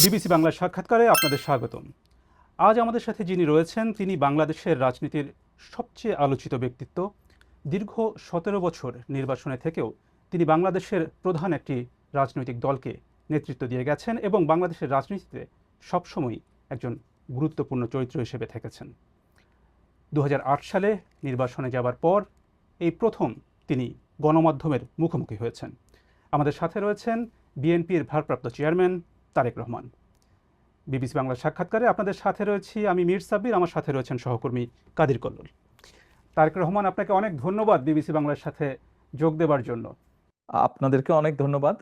BBC বাংলার সাক্ষাৎকারে আপনাদের স্বাগতম। আজ আমাদের সাথে যিনি রয়েছেন তিনি বাংলাদেশের রাজনীতির সবচেয়ে আলোচিত ব্যক্তিত্ব। দীর্ঘ ১৭ বছর নির্বাসনে থেকেও তিনি বাংলাদেশের প্রধান একটি রাজনৈতিক দলকে নেতৃত্ব দিয়ে গেছেন এবং বাংলাদেশের রাজনীতিতে সবসময়ই একজন গুরুত্বপূর্ণ চরিত্র হিসেবে থেকেছেন। ২০০৮ সালে নির্বাসনে যাবার পর এই প্রথম তিনি গণমাধ্যমের মুখোমুখি হয়েছেন। আমাদের সাথে রয়েছেন বিএনপির ভারপ্রাপ্ত চেয়ারম্যান তারেক রহমান। বিবিসি বাংলার সাক্ষাৎকারে আপনাদের সাথে রয়েছি আমি মীর সাব্বির, আমার সাথে রয়েছেন সহকর্মী কাদির কল্লোল। তারেক রহমান, আপনাকে অনেক ধন্যবাদ বিবিসি বাংলার সাথে যোগ দেবার জন্য। আপনাদেরকে অনেক ধন্যবাদ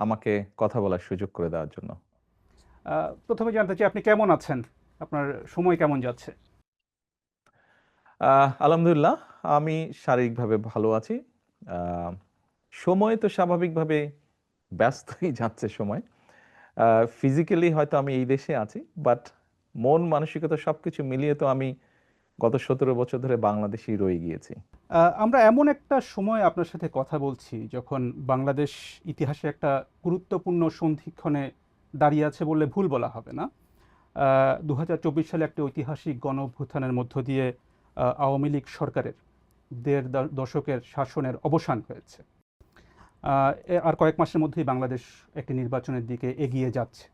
আমাকে কথা বলার সুযোগ করে দেওয়ার জন্য। প্রথমে জানতে চাই আপনি কেমন আছেন, আপনার সময় কেমন যাচ্ছে? আলহামদুলিল্লাহ, আমি শারীরিকভাবে ভালো আছি। সময় তো স্বাভাবিকভাবে ব্যস্তই যাচ্ছে সময়। ফিজিক্যালি হয়তো আমি এই দেশে আছি, বাট মন মানসিকতা সবকিছু মিলিয়ে তো আমি গত ১৭ বছর ধরে বাংলাদেশেই রয়ে গিয়েছি। আমরা এমন একটা সময় আপনার সাথে কথা বলছি যখন বাংলাদেশ ইতিহাসে একটা গুরুত্বপূর্ণ সন্ধিক্ষণে দাঁড়িয়ে আছে বললে ভুল বলা হবে না। ২০২৪ সালে একটা ঐতিহাসিক গণ অভ্যুত্থানের মধ্য দিয়ে আওয়ামী লীগ সরকারের দেড় দশকের শাসনের অবসান হয়েছে। আর কয়েক মাসের মধ্যেই বাংলাদেশ একটি নির্বাচনের দিকে এগিয়ে যাচ্ছে।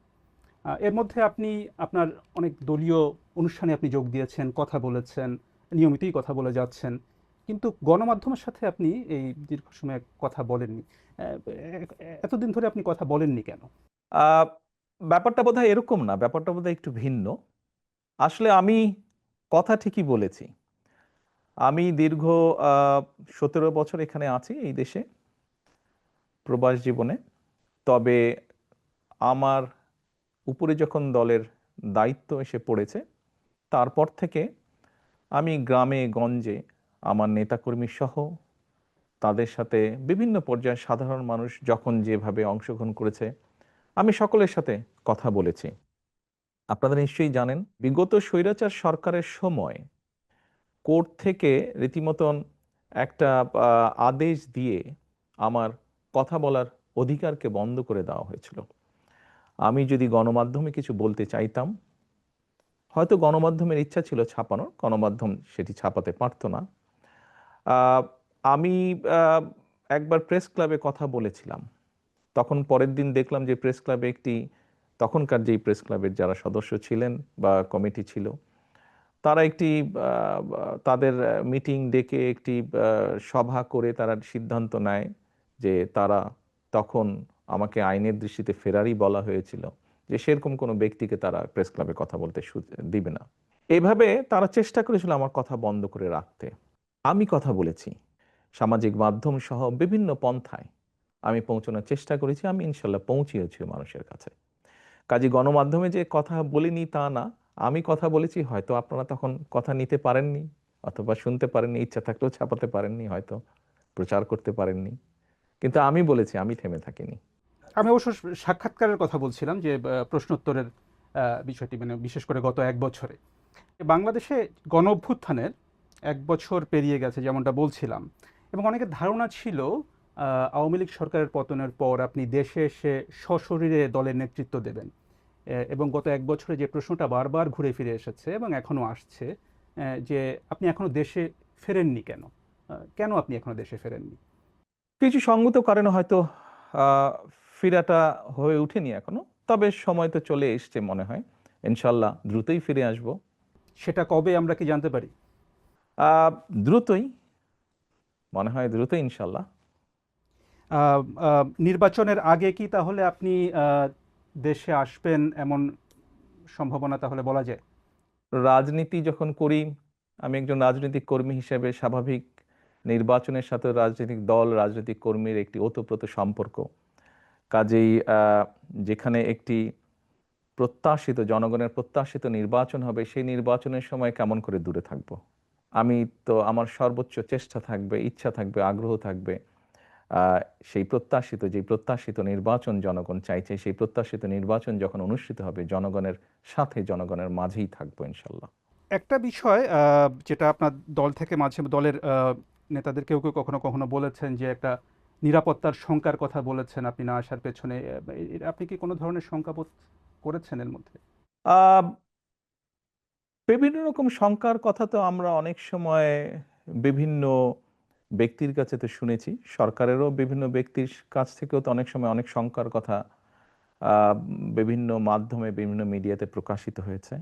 এর মধ্যে আপনি আপনার অনেক দলীয় অনুষ্ঠানে আপনি যোগ দিয়েছেন, কথা বলেছেন, নিয়মিতই কথা বলে যাচ্ছেন, কিন্তু গণমাধ্যমের সাথে আপনি এই দীর্ঘ সময় কথা বলেননি। এতদিন ধরে আপনি কথা বলেননি কেন? আহ, ব্যাপারটা বোধহয় এরকম না, ব্যাপারটা বোধহয় একটু ভিন্ন। আসলে আমি কথা ঠিকই বলেছি। আমি দীর্ঘ ১৭ বছর এখানে আছি এই দেশে প্রবাস জীবনে। তবে আমার উপরে যখন দলের দায়িত্ব এসে পড়েছে, তারপর থেকে আমি গ্রামে গঞ্জে আমার নেতাকর্মী সহ তাদের সাথে বিভিন্ন পর্যায়ে সাধারণ মানুষ যখন যেভাবে অংশগ্রহণ করেছে, আমি সকলের সাথে কথা বলেছি। আপনারা নিশ্চয়ই জানেন, বিগত স্বৈরাচার সরকারের সময় কোর্ট থেকে রীতিমতন একটা আদেশ দিয়ে আমার কথা বলার অধিকারকে বন্ধ করে দেওয়া হয়েছিল। আমি যদি গণমাধ্যমে কিছু বলতে চাইতাম, হয়তো গণমাধ্যমের ইচ্ছা ছিল ছাপানোর, গণমাধ্যম সেটি ছাপাতে পারতো না। আহ, আমি একবার প্রেস ক্লাবে কথা বলেছিলাম। তখন পরের দিন দেখলাম যে প্রেস ক্লাবে তখনকার যেই প্রেস ক্লাবের যারা সদস্য ছিলেন বা কমিটি ছিল, তারা তাদের মিটিং ডেকে একটি সভা করে তারা সিদ্ধান্ত নেয় যে তারা তখন আমাকে আইনের দৃষ্টিতে ফেরারি বলা হয়েছিল, যে সেরকম কোনো ব্যক্তিকে তারা প্রেস ক্লাবে কথা বলতে দিবে না। এভাবে তারা চেষ্টা করেছিল আমার কথা বন্ধ করে রাখতে। আমি কথা বলেছি সামাজিক মাধ্যম সহ বিভিন্ন পন্থায়, আমি পৌঁছানোর চেষ্টা করেছি, আমি ইনশাল্লাহ পৌঁছিয়েছি মানুষের কাছে। কাজে গণমাধ্যমে যে কথা বলিনি তা না, আমি কথা বলেছি, হয়তো আপনারা তখন কথা নিতে পারেননি অথবা শুনতে পারেননি, ইচ্ছা থাকলেও ছাপাতে পারেননি, হয়তো প্রচার করতে পারেননি, কিন্তু আমি বলেছি, আমি থেমে থাকিনি। আমি অবশ্য সাক্ষাৎকারের কথা বলছিলাম, যে প্রশ্নোত্তরের বিষয়টি, মানে বিশেষ করে গত এক বছরে বাংলাদেশে গণ অভ্যুত্থানের এক বছর পেরিয়ে গেছে যেমনটা বলছিলাম, এবং অনেকের ধারণা ছিল আওয়ামী লীগ সরকারের পতনের পর আপনি দেশে এসে সশরীরে দলের নেতৃত্ব দেবেন। এবং গত এক বছরে যে প্রশ্নটা বারবার ঘুরে ফিরে এসেছে এবং এখনও আসছে, যে আপনি এখনও দেশে ফেরেননি কেন? কেন আপনি এখনও দেশে ফেরেননি? কিছু সঙ্গত কারণে হয়তো আহ, ফিরাটা হয়ে ওঠেনি এখনো, তবে সময় তো চলে এসছে মনে হয়। ইনশাল্লাহ দ্রুতই ফিরে আসব। সেটা কবে আমরা কি জানতে পারি? আহ, দ্রুতই, মনে হয় দ্রুতই ইনশাল্লাহ। নির্বাচনের আগে কি তাহলে আপনি দেশে আসবেন এমন সম্ভাবনা তাহলে বলা যায়? রাজনীতি যখন করি, আমি একজন রাজনৈতিক কর্মী হিসেবে স্বাভাবিক নির্বাচনের সাথে রাজনৈতিক দল রাজনৈতিক কর্মীর একটি ওতপ্রোত সম্পর্ক। কাজেই যেখানে একটি প্রত্যাশিত জনগণের প্রত্যাশিত নির্বাচন হবে, সেই নির্বাচনের সময় কেমন করে দূরে থাকব? আমি তো, আমার সর্বোচ্চ চেষ্টা থাকবে, ইচ্ছা থাকবে, আগ্রহ থাকবে আহ, যেই প্রত্যাশিত নির্বাচন জনগণ চাইছে, সেই প্রত্যাশিত নির্বাচন যখন অনুষ্ঠিত হবে, জনগণের সাথে জনগণের মাঝেই থাকবো ইনশাল্লাহ। একটা বিষয় যেটা আপনার দল থেকে মাঝে দলের নেতাদের কেউ কেউ কখনো কখনো বলেছেন, যে একটা নিরাপত্তার শঙ্কার কথা বলেছেন আপনি না আসার পেছনে। আপনি কি কোনো ধরনের শঙ্কা বোধ করেছেন এর মধ্যে? আহ বিভিন্ন রকম শঙ্কার কথা তো আমরা অনেক সময় বিভিন্ন ব্যক্তির কাছে তো শুনেছি, সরকারেরও বিভিন্ন ব্যক্তির কাছ থেকেও তো অনেক সময় অনেক শঙ্কার কথা আহ, বিভিন্ন মাধ্যমে বিভিন্ন মিডিয়াতে প্রকাশিত হয়েছে।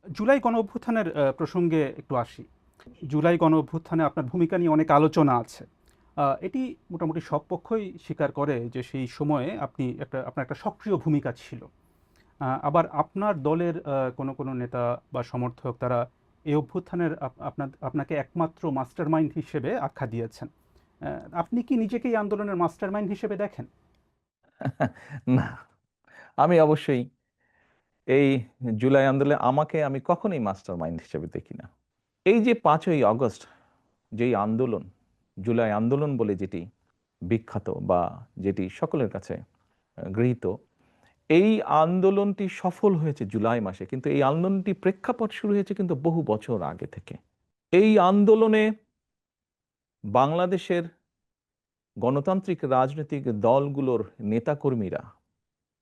জুলাই গণ অভ্যুত্থানের প্রসঙ্গে একটু আসি। জুলাই গণ অভ্যুত্থানে আপনার ভূমিকা নিয়ে অনেক আলোচনা আছে। এটি মোটামুটি সব পক্ষই স্বীকার করে যে সেই সময়ে আপনার একটা সক্রিয় ভূমিকা ছিল। আবার আপনার দলের কোনো নেতা বা সমর্থক তারা এই অভ্যুত্থানের আপনাকে একমাত্র মাস্টারমাইন্ড হিসেবে আখ্যা দিয়েছেন। আপনি কি নিজেকে এই আন্দোলনের মাস্টারমাইন্ড হিসেবে দেখেন? না, আমি অবশ্যই এই জুলাই আন্দোলনে আমি কখনোই মাস্টার মাইন্ড হিসেবে দেখি না। এই যে 5ই আগস্ট, যেই আন্দোলন, জুলাই আন্দোলন বলে যেটি বিখ্যাত বা যেটি সকলের কাছে গৃহীত, এই আন্দোলনটি সফল হয়েছে জুলাই মাসে, কিন্তু এই আন্দোলনটি প্রেক্ষাপট শুরু হয়েছে কিন্তু বহু বছর আগে থেকে। এই আন্দোলনে বাংলাদেশের গণতান্ত্রিক রাজনৈতিক দলগুলোর নেতাকর্মীরা,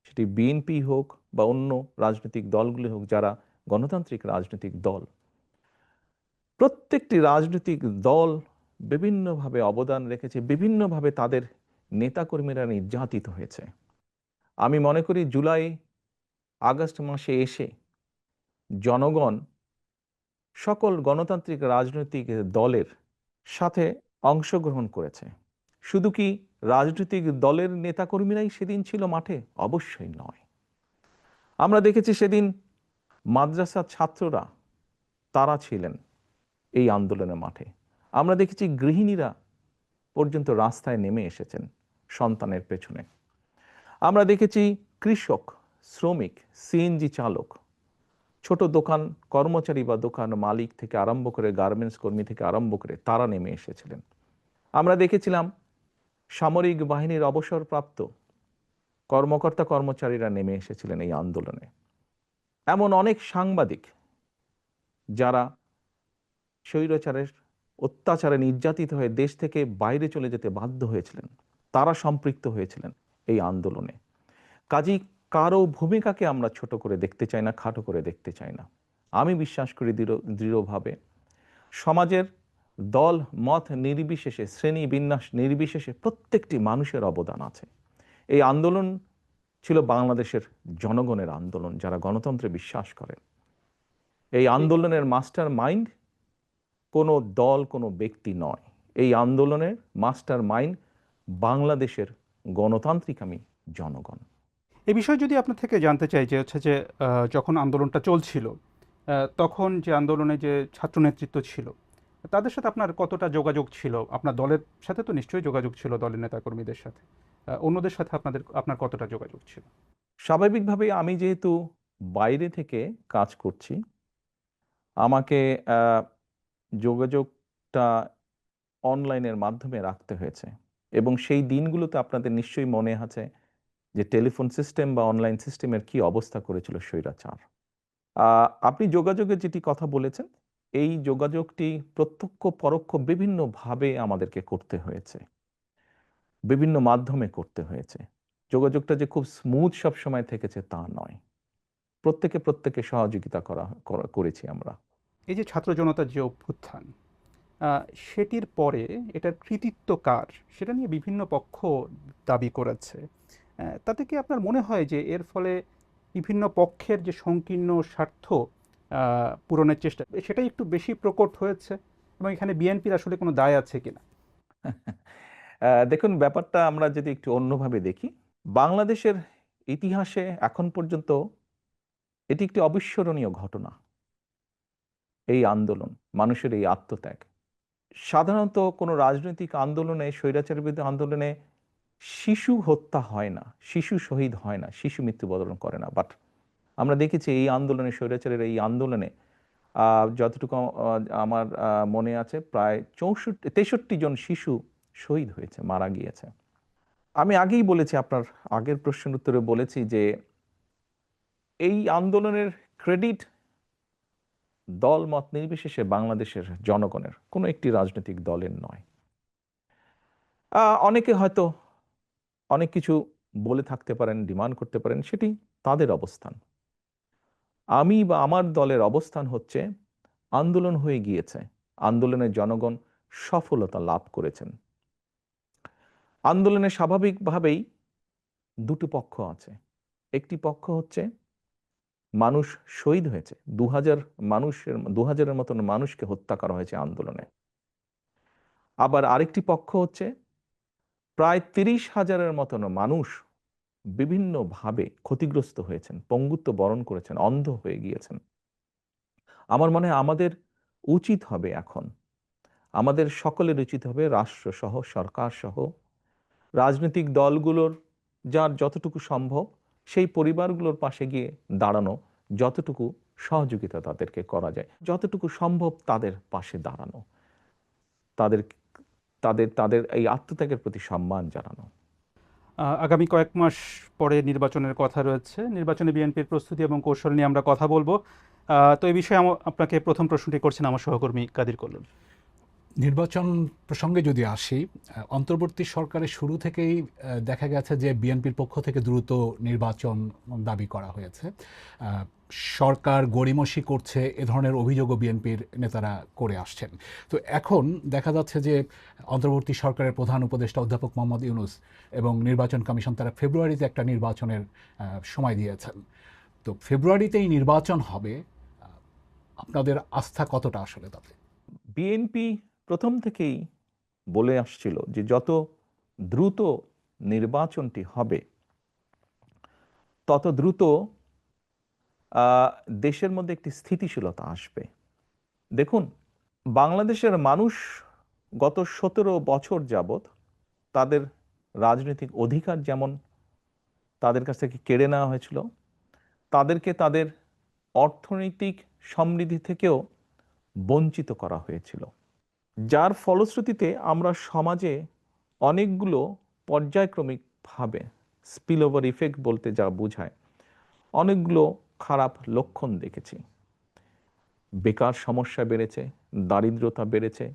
সেটি বিএনপি হোক বা অন্য রাজনৈতিক দলগুলো হোক, যারা গণতান্ত্রিক রাজনৈতিক দল, প্রত্যেকটি রাজনৈতিক দল বিভিন্নভাবে অবদান রেখেছে, বিভিন্নভাবে তাদের নেতাকর্মীরা নির্যাতিত হয়েছে। আমি মনে করি জুলাই আগস্ট মাসে এসে জনগণ সকল গণতান্ত্রিক রাজনৈতিক দলের সাথে অংশগ্রহণ করেছে। শুধু কি রাজনৈতিক দলের নেতাকর্মীরাই সেদিন ছিল মাঠে? অবশ্যই নয়। আমরা দেখেছি সেদিন মাদ্রাসার ছাত্ররা, তারা ছিলেন এই আন্দোলনের মাঠে। আমরা দেখেছি গৃহিণীরা পর্যন্ত রাস্তায় নেমে এসেছেন সন্তানের পেছনে। আমরা দেখেছি কৃষক, শ্রমিক, সিএনজি চালক, ছোট দোকান কর্মচারী বা দোকান মালিক থেকে আরম্ভ করে গার্মেন্টস কর্মী থেকে আরম্ভ করে তারা নেমে এসেছিলেন। আমরা দেখেছিলাম সামরিক বাহিনীর অবসরপ্রাপ্ত কর্মকর্তা কর্মচারীরা নেমে এসেছিলেন এই আন্দোলনে। এমন অনেক সাংবাদিক যারা স্বৈরাচারের অত্যাচারে নির্যাতিত হয়ে দেশ থেকে বাইরে চলে যেতে বাধ্য হয়েছিলেন, তারা সম্পৃক্ত হয়েছিলেন এই আন্দোলনে। কাজী কারো ভূমিকাকে আমরা ছোট করে দেখতে চাই না, খাটো করে দেখতে চাই না। আমি বিশ্বাস করি দৃঢ়ভাবে সমাজের দল মত নির্বিশেষে, শ্রেণী বিন্যাস নির্বিশেষে প্রত্যেকটি মানুষের অবদান আছে। এই আন্দোলন ছিল বাংলাদেশের জনগণের আন্দোলন, যারা গণতন্ত্রে বিশ্বাস করেন। এই আন্দোলনের মাস্টার মাইন্ড কোনো দল, কোনো ব্যক্তি নয়। এই আন্দোলনের মাস্টার মাইন্ড বাংলাদেশের গণতান্ত্রিকামী জনগণ। এ বিষয়ে যদি আপনার থেকে জানতে চাই যে হচ্ছে যে যখন আন্দোলনটা চলছিল, তখন যে আন্দোলনে যে ছাত্র নেতৃত্ব ছিল, তাদের সাথে আপনার কতটা যোগাযোগ ছিল? আপনার দলের সাথে তো নিশ্চয়ই যোগাযোগ ছিল, দলের নেতাকর্মীদের সাথে। অন্যদের সাথে আপনার কতটা যোগাযোগ ছিল? স্বাভাবিকভাবে আমি যেহেতু বাইরে থেকে কাজ করছি, আমাকে আহ, যোগাযোগটা অনলাইনের মাধ্যমে রাখতে হয়েছে। এবং সেই দিনগুলোতে আপনাদের নিশ্চয়ই মনে আছে যে টেলিফোন সিস্টেম বা অনলাইন সিস্টেমের কি অবস্থা করেছিল স্বৈরাচার। আপনি যোগাযোগের যেটি কথা বলেছেন, এই যোগাযোগটি প্রত্যক্ষ পরোক্ষ বিভিন্নভাবে আমাদেরকে করতে হয়েছে, বিভিন্ন মাধ্যমে করতে হয়েছে। যোগাযোগটা যে খুব স্মুথ সব সময় থেকেছে তা নয়। প্রত্যেকে সহযোগিতা করেছি আমরা। এই যে ছাত্র জনতার যে অভ্যুত্থান, সেটির পরে এটার কৃতিত্ব কার, সেটা নিয়ে বিভিন্ন পক্ষ দাবি করেছে। তাতে কি আপনার মনে হয় যে এর ফলে বিভিন্ন পক্ষের যে সংকীর্ণ স্বার্থ পূরণের চেষ্টা, সেটাই একটু বেশি প্রকট হয়েছে, এবং এখানে বিএনপির আসলে কোনো দায় আছে কিনা? দেখুন, ব্যাপারটা আমরা যদি একটু অন্যভাবে দেখি, বাংলাদেশের ইতিহাসে এখন পর্যন্ত এটি একটি অবিস্মরণীয় ঘটনা। এই আন্দোলন, মানুষের এই আত্মত্যাগ, সাধারণত কোনো রাজনৈতিক আন্দোলনে, স্বৈরাচার বিরোধী আন্দোলনে শিশু হত্যা হয় না, শিশু শহীদ হয় না, শিশু মৃত্যুবরণ করে না। বাট আমরা দেখেছি এই আন্দোলনে, স্বৈরাচারের এই আন্দোলনে যতটুকু আমার মনে আছে, প্রায় 63 জন শিশু শহীদ হয়েছে, মারা গিয়েছে। আমি আগেই বলেছি, আপনার আগের প্রশ্নের উত্তরে বলেছি যে এই আন্দোলনের ক্রেডিট দল মত নির্বিশেষে বাংলাদেশের জনগণের, কোনো একটি রাজনৈতিক দলের নয়। অনেকে হয়তো অনেক কিছু বলে থাকতে পারেন, ডিমান্ড করতে পারেন, সেটি তাদের অবস্থান। আমি বা আমার দলের অবস্থান হচ্ছে আন্দোলন হয়ে গিয়েছে, আন্দোলনের জনগণ সফলতা লাভ করেছেন। আন্দোলনে স্বাভাবিকভাবেই দুটো পক্ষ আছে। একটি পক্ষ হচ্ছে মানুষ শহীদ হয়েছে, 2000 মতন মানুষকে হত্যা করা হয়েছে আন্দোলনে। আবার আরেকটি পক্ষ হচ্ছে প্রায় 30,000-এর মতন মানুষ বিভিন্নভাবে ক্ষতিগ্রস্ত হয়েছেন, পঙ্গুত্ব বরণ করেছেন, অন্ধ হয়ে গিয়েছেন। আমার মনে হয় আমাদের উচিত হবে এখন, আমাদের সকলের উচিত হবে রাষ্ট্রসহ, সরকারসহ, রাজনৈতিক দলগুলোর যার যতটুকু সম্ভব সেই পরিবারগুলোর পাশে গিয়ে দাঁড়ানো, যতটুকু সহযোগিতা তাদেরকে করা যায়, যতটুকু সম্ভব তাদের পাশে দাঁড়ানো, তাদের তাদের তাদের এই আত্মত্যাগের প্রতি সম্মান জানানো। আগামী কয়েক মাস পরে নির্বাচনের কথা রয়েছে। নির্বাচনে বিএনপির প্রস্তুতি এবং কৌশল নিয়ে আমরা কথা বলবো। তো এই বিষয়ে আপনাকে প্রথম প্রশ্নটি করছেন আমার সহকর্মী কাদির কল্লোল। নির্বাচন প্রসঙ্গে যদি আসি, অন্তর্বর্তী সরকারের শুরু থেকেই দেখা গেছে যে বিএনপির পক্ষ থেকে দ্রুত নির্বাচন দাবি করা হয়েছে। সরকার গড়িমসি করছে, এ ধরনের অভিযোগও বিএনপির নেতারা করে আসছেন। তো এখন দেখা যাচ্ছে যে অন্তর্বর্তী সরকারের প্রধান উপদেষ্টা অধ্যাপক মোহাম্মদ ইউনূস এবং নির্বাচন কমিশন তারা ফেব্রুয়ারিতে একটা নির্বাচনের সময় দিয়েছেন। তো ফেব্রুয়ারিতেই নির্বাচন হবে, আপনাদের আস্থা কতটা আসলে তাতে? বিএনপি প্রথম থেকেই বলে আসছিল যে যত দ্রুত নির্বাচনটি হবে তত দ্রুত দেশের মধ্যে একটি স্থিতিশীলতা আসবে। দেখুন, বাংলাদেশের মানুষ গত 17 বছর যাবৎ তাদের রাজনৈতিক অধিকার যেমন তাদের কাছ থেকে কেড়ে নেওয়া হয়েছিল, তাদেরকে তাদের অর্থনৈতিক সমৃদ্ধি থেকেও বঞ্চিত করা হয়েছিল, যার ফলশ্রুতিতে আমরা সমাজে অনেকগুলো পর্যায়ক্রমিকভাবে স্পিল ওভার ইফেক্ট বলতে যা বোঝায় অনেকগুলো খারাপ লক্ষণ দেখেছি। বেকার সমস্যা বেড়েছে, দারিদ্রতা বেড়েছে,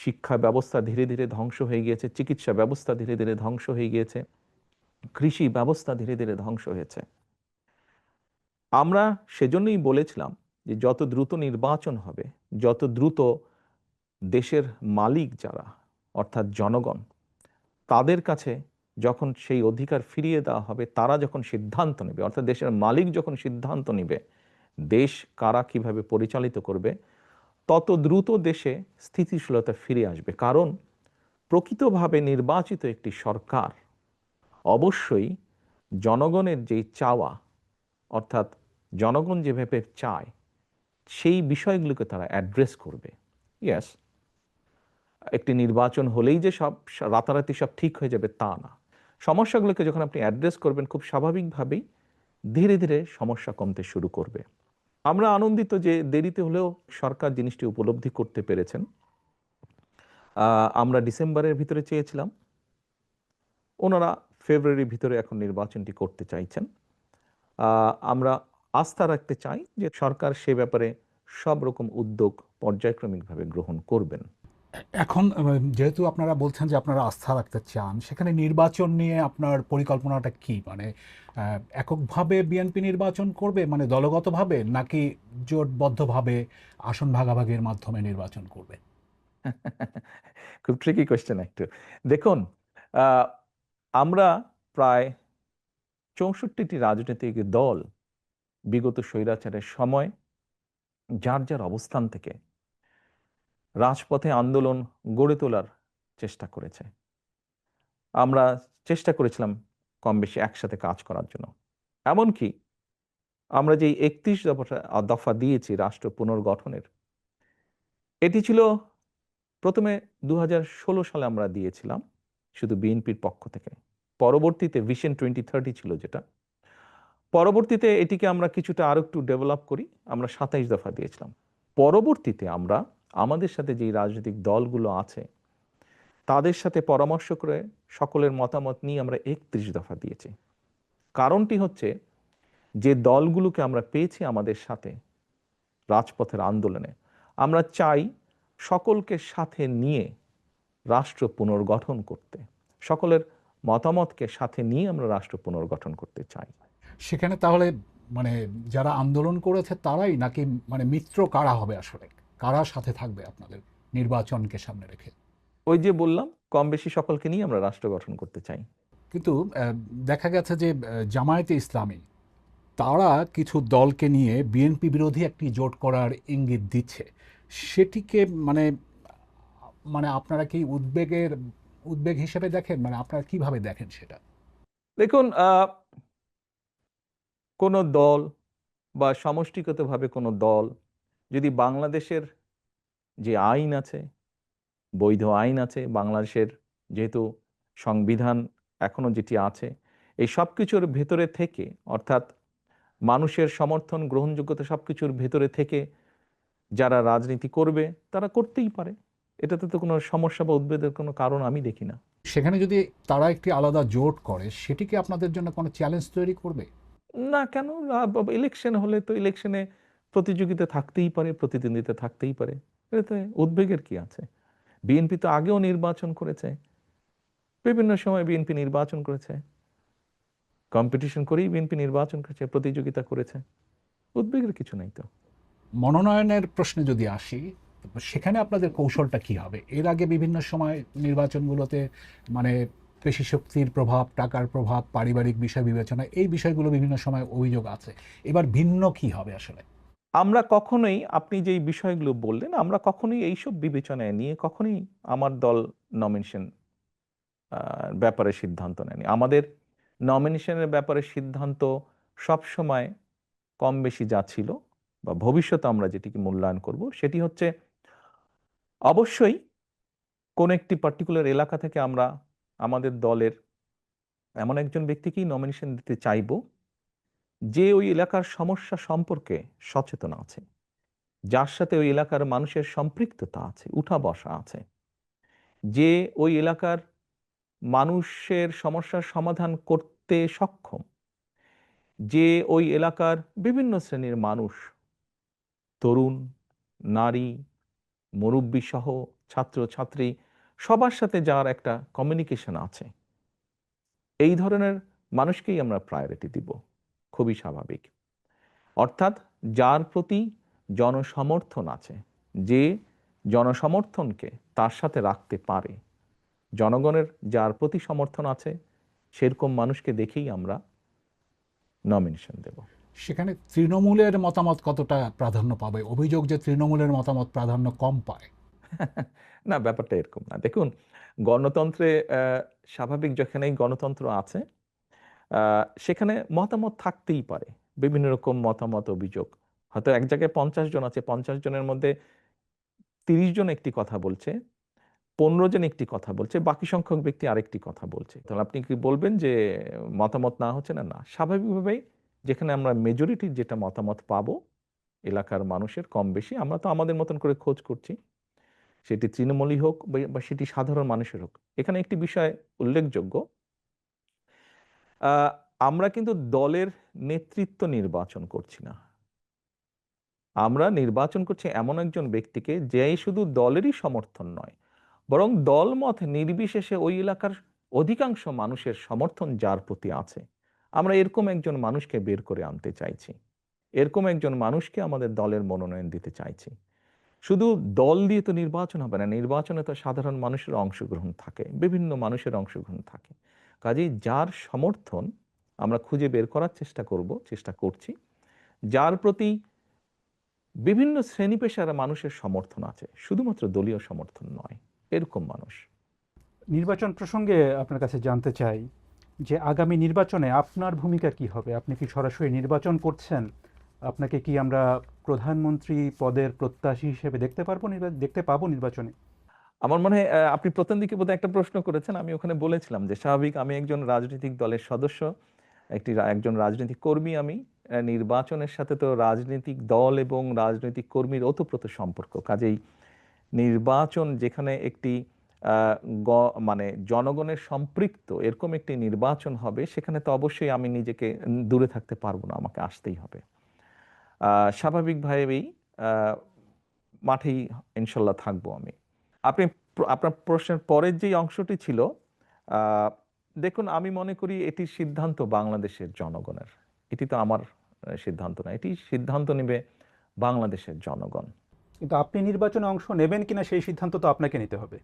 শিক্ষা ব্যবস্থা ধীরে ধীরে ধ্বংস হয়ে গিয়েছে, চিকিৎসা ব্যবস্থা ধীরে ধীরে ধ্বংস হয়ে গিয়েছে, কৃষি ব্যবস্থা ধীরে ধীরে ধ্বংস হয়েছে। আমরা সেজন্যই বলেছিলাম যে যত দ্রুত নির্বাচন হবে, যত দ্রুত দেশের মালিক যারা অর্থাৎ জনগণ, তাদের কাছে যখন সেই অধিকার ফিরিয়ে দেওয়া হবে, তারা যখন সিদ্ধান্ত নেবে, অর্থাৎ দেশের মালিক যখন সিদ্ধান্ত নেবে দেশ কারা কিভাবে পরিচালিত করবে, তত দ্রুত দেশে স্থিতিশীলতা ফিরে আসবে। কারণ প্রকৃতভাবে নির্বাচিত একটি সরকার অবশ্যই জনগণের যেই চাওয়া, অর্থাৎ জনগণ যেভাবে চায় সেই বিষয়গুলোকে তারা অ্যাড্রেস করবে। ইয়েস, একটি নির্বাচন হলেই যে সব রাতারাতি সব ঠিক হয়ে যাবে তা না। সমস্যাগুলোকে যখন আপনি অ্যাড্রেস করবেন, খুব স্বাভাবিকভাবেই ধীরে ধীরে সমস্যা কমতে শুরু করবে। আমরা আনন্দিত যে দেরিতে হলেও সরকার জিনিসটি উপলব্ধি করতে পেরেছেন। আমরা ডিসেম্বরের ভিতরে চেয়েছিলাম, ওনারা ফেব্রুয়ারির ভিতরে এখন নির্বাচনটি করতে চাইছেন। আমরা আস্থা রাখতে চাই যে সরকার সে ব্যাপারে সব রকম উদ্যোগ পর্যায়ক্রমিকভাবে গ্রহণ করবেন। এখন যেহেতু আপনারা বলছেন যে আপনারা আস্থা রাখতে চান, সেখানে নির্বাচন নিয়ে আপনার পরিকল্পনাটা কি? মানে এককভাবে বিএনপি নির্বাচন করবে, মানে দলগতভাবে, নাকি জোটবদ্ধভাবে আসন ভাগাভাগির মাধ্যমে নির্বাচন করবে? খুব ট্রিকি কোয়েশ্চেন একটু। দেখুন, আহ, আমরা প্রায় 64টি রাজনৈতিক দল বিগত স্বৈরাচারের সময় যার যার অবস্থান থেকে রাজপথে আন্দোলন গড়ে তোলার চেষ্টা করেছে। আমরা চেষ্টা করেছিলাম কম বেশি একসাথে কাজ করার জন্য। এমনকি আমরা যেই 31 দফা দিয়েছি রাষ্ট্র পুনর্গঠনের, এটি ছিল প্রথমে 2016 সালে আমরা দিয়েছিলাম শুধু বিএনপির পক্ষ থেকে। পরবর্তীতে ভিশন 2030 ছিল যেটা, পরবর্তীতে এটিকে আমরা কিছুটা আরো একটু ডেভেলপ করি, আমরা 27 দফা দিয়েছিলাম। পরবর্তীতে আমরা আমাদের সাথে যেই রাজনৈতিক দলগুলো আছে তাদের সাথে পরামর্শ করে সকলের মতামত নিয়ে আমরা 31 দফা দিয়েছি। কারণটি হচ্ছে যে দলগুলোকে আমরা পেয়েছি আমাদের সাথে রাজপথের আন্দোলনে, আমরা চাই সকলকে সাথে নিয়ে রাষ্ট্র পুনর্গঠন করতে, সকলের মতামতকে সাথে নিয়ে আমরা রাষ্ট্র পুনর্গঠন করতে চাই। সেখানে তাহলে মানে যারা আন্দোলন করেছে তারাই, নাকি মানে মিত্র কারা হবে আসলে, কারা সাথে থাকবে আপনাদের নির্বাচনকে সামনে রেখে? ওই যে বললাম, কম বেশি সকলকে নিয়ে আমরা রাষ্ট্র গঠন করতে চাই। কিন্তু দেখা গেছে যে জামায়াতে ইসলামী তারা কিছু দলকে নিয়ে বিএনপি বিরোধী একটি জোট করার ইঙ্গিত দিচ্ছে। সেটিকে মানে মানে আপনারা কি উদ্বেগ হিসেবে দেখেন? মানে আপনারা কিভাবে দেখেন সেটা? দেখুন, কোনো দল বা সমষ্টিগতভাবে কোনো দল যদি বাংলাদেশের যে আইন আছে, বৈধ আইন আছে বাংলাদেশের, যেহেতু সংবিধান এখনো যেটি আছে, এই সব কিছুর ভেতরে থেকে, অর্থাৎ মানুষের সমর্থন গ্রহণযোগ্যতা সবকিছুর ভেতরে থেকে যারা রাজনীতি করবে তারা করতেই পারে। এটাতে তো কোনো সমস্যা বা উদ্বেগের কোনো কারণ আমি দেখি না। সেখানে যদি তারা একটি আলাদা জোট করে, সেটি কি আপনাদের জন্য কোনো চ্যালেঞ্জ তৈরি করবে? না, কেন? ইলেকশন হলে তো ইলেকশনে প্রতিযোগিতা থাকতেই পারে, প্রতিদ্বন্দ্বিতা থাকতেই পারে। এতে উদ্বেগের কি আছে? বিএনপি তো আগেও নির্বাচন করেছে, বিভিন্ন সময় বিএনপি নির্বাচন করেছে, কম্পিটিশন করেই বিএনপি নির্বাচন করেছে, প্রতিযোগিতা করেছে। উদ্বেগের কিছু নাই তো। মনোনয়নের প্রশ্নে যদি আসি, সেখানে আপনাদের কৌশলটা কি হবে? এর আগে বিভিন্ন সময় নির্বাচনগুলোতে মানে পেশি শক্তির প্রভাব, টাকার প্রভাব, পারিবারিক বিষয় বিবেচনা, এই বিষয়গুলো বিভিন্ন সময় অভিযোগ আছে। এবার ভিন্ন কি হবে আসলে? আমরা কখনোই, আপনি যেই বিষয়গুলো বললেন, আমরা কখনোই এইসব বিবেচনায় নিয়ে কখনোই আমার দল নমিনেশন ব্যাপারে সিদ্ধান্ত নেয়নি। আমাদের নমিনেশনের ব্যাপারে সিদ্ধান্ত সবসময় কম বেশি যা ছিল বা ভবিষ্যতে আমরা যেটিকে মূল্যায়ন করব, সেটি হচ্ছে অবশ্যই কোন একটি পার্টিকুলার এলাকা থেকে আমরা আমাদের দলের এমন একজন ব্যক্তিকেই নমিনেশন দিতে চাইব যে ওই এলাকার সমস্যা সম্পর্কে সচেতন আছে, যার সাথে ওই এলাকার মানুষের সম্পৃক্ততা আছে, উঠা বসা আছে, যে ওই এলাকার মানুষের সমস্যার সমাধান করতে সক্ষম, যে ওই এলাকার বিভিন্ন শ্রেণীর মানুষ, তরুণ, নারী, মুরব্বী সহ ছাত্র ছাত্রী, সবার সাথে যার একটা কমিউনিকেশন আছে, এই ধরনের মানুষকেই আমরা প্রায়োরিটি দিব। খুবই স্বাভাবিক। অর্থাৎ যার প্রতি জনসমর্থন আছে, যে জনসমর্থনকে তার সাথে রাখতে পারে, জনগণের যার প্রতি সমর্থন আছে, সেরকম মানুষকে দেখেই আমরা নমিনেশন দেব। সেখানে তৃণমূলের মতামত কতটা প্রাধান্য পাবে? অভিযোগ যে তৃণমূলের মতামত প্রাধান্য কম পায়। না, ব্যাপারটা এরকম না। দেখুন, গণতন্ত্রে স্বাভাবিক যেখানেই গণতন্ত্র আছে, সেখানে মতামত থাকতেই পারে, বিভিন্ন রকম মতামত, অভিযোগ। হয়তো এক জায়গায় 50 জন আছে, 50 জনের মধ্যে 30 জন একটি কথা বলছে, 15 জন একটি কথা বলছে, বাকি সংখ্যক ব্যক্তি আরেকটি কথা বলছে। তাহলে আপনি কি বলবেন যে মতামত না হচ্ছে? না, না। স্বাভাবিকভাবেই যেখানে আমরা মেজরিটির যেটা মতামত পাবো এলাকার মানুষের কম বেশি, আমরা তো আমাদের মতন করে খোঁজ করছি, সেটি তৃণমূলই হোক বা সেটি সাধারণ মানুষের হোক। এখানে একটি বিষয় উল্লেখযোগ্য, আহ, আমরা কিন্তু দলের নেতৃত্ব নির্বাচন করছি না। আমরা নির্বাচন করছি এমন একজন ব্যক্তিকে যে শুধু দলেরই সমর্থন নয়, বরং দলমত নির্বিশেষে ওই এলাকার অধিকাংশ মানুষের সমর্থন যার প্রতি আছে, আমরা এরকম একজন মানুষকে বের করে আনতে চাইছি, এরকম একজন মানুষকে আমাদের দলের মনোনয়ন দিতে চাইছি। শুধু দল দিয়ে তো নির্বাচন হবে না, নির্বাচনে তো সাধারণ মানুষের অংশগ্রহণ থাকে, বিভিন্ন মানুষের অংশগ্রহণ থাকে। কাজেই যার সমর্থন আমরা খুঁজে বের করার চেষ্টা করছি, যার প্রতি বিভিন্ন শ্রেণী পেশার মানুষের সমর্থন আছে, শুধুমাত্র দলীয় সমর্থন নয়, এরকম মানুষ। নির্বাচন প্রসঙ্গে আপনার কাছে জানতে চাই যে আগামী নির্বাচনে আপনার ভূমিকা কি হবে? আপনি কি সরাসরি নির্বাচন করছেন? আপনাকে কি আমরা প্রধানমন্ত্রী পদের প্রত্যাশী হিসেবে দেখতে পাবো নির্বাচনে? আমার মনে হয় আপনি প্রথম দিকে বোধহয় একটা প্রশ্ন করেছেন, আমি ওখানে বলেছিলাম যে স্বাভাবিক আমি একজন রাজনৈতিক দলের সদস্য, একজন রাজনৈতিক কর্মী। আমি নির্বাচনের সাথে তো রাজনৈতিক দল এবং রাজনৈতিক কর্মীর ওতপ্রোত সম্পর্ক। কাজেই নির্বাচন যেখানে একটি আহ, মানে জনগণের সম্পৃক্ত এরকম একটি নির্বাচন হবে, সেখানে তো অবশ্যই আমি নিজেকে দূরে থাকতে পারবো না, আমাকে আসতেই হবে। স্বাভাবিকভাবেই আহ, মাঠেই ইনশাল্লাহ থাকবো আমি। আপনি আপনার প্রশ্নের পরের যে অংশটি ছিল, দেখুন, আমি মনে করি এটির সিদ্ধান্ত বাংলাদেশের জনগণের, এটি তো আমার সিদ্ধান্ত না, এটি সিদ্ধান্ত নেবে বাংলাদেশের জনগণ। কিন্তু আপনি নির্বাচনে অংশ নেবেন কিনা সেই সিদ্ধান্ত তো আপনাকে নিতে হবে।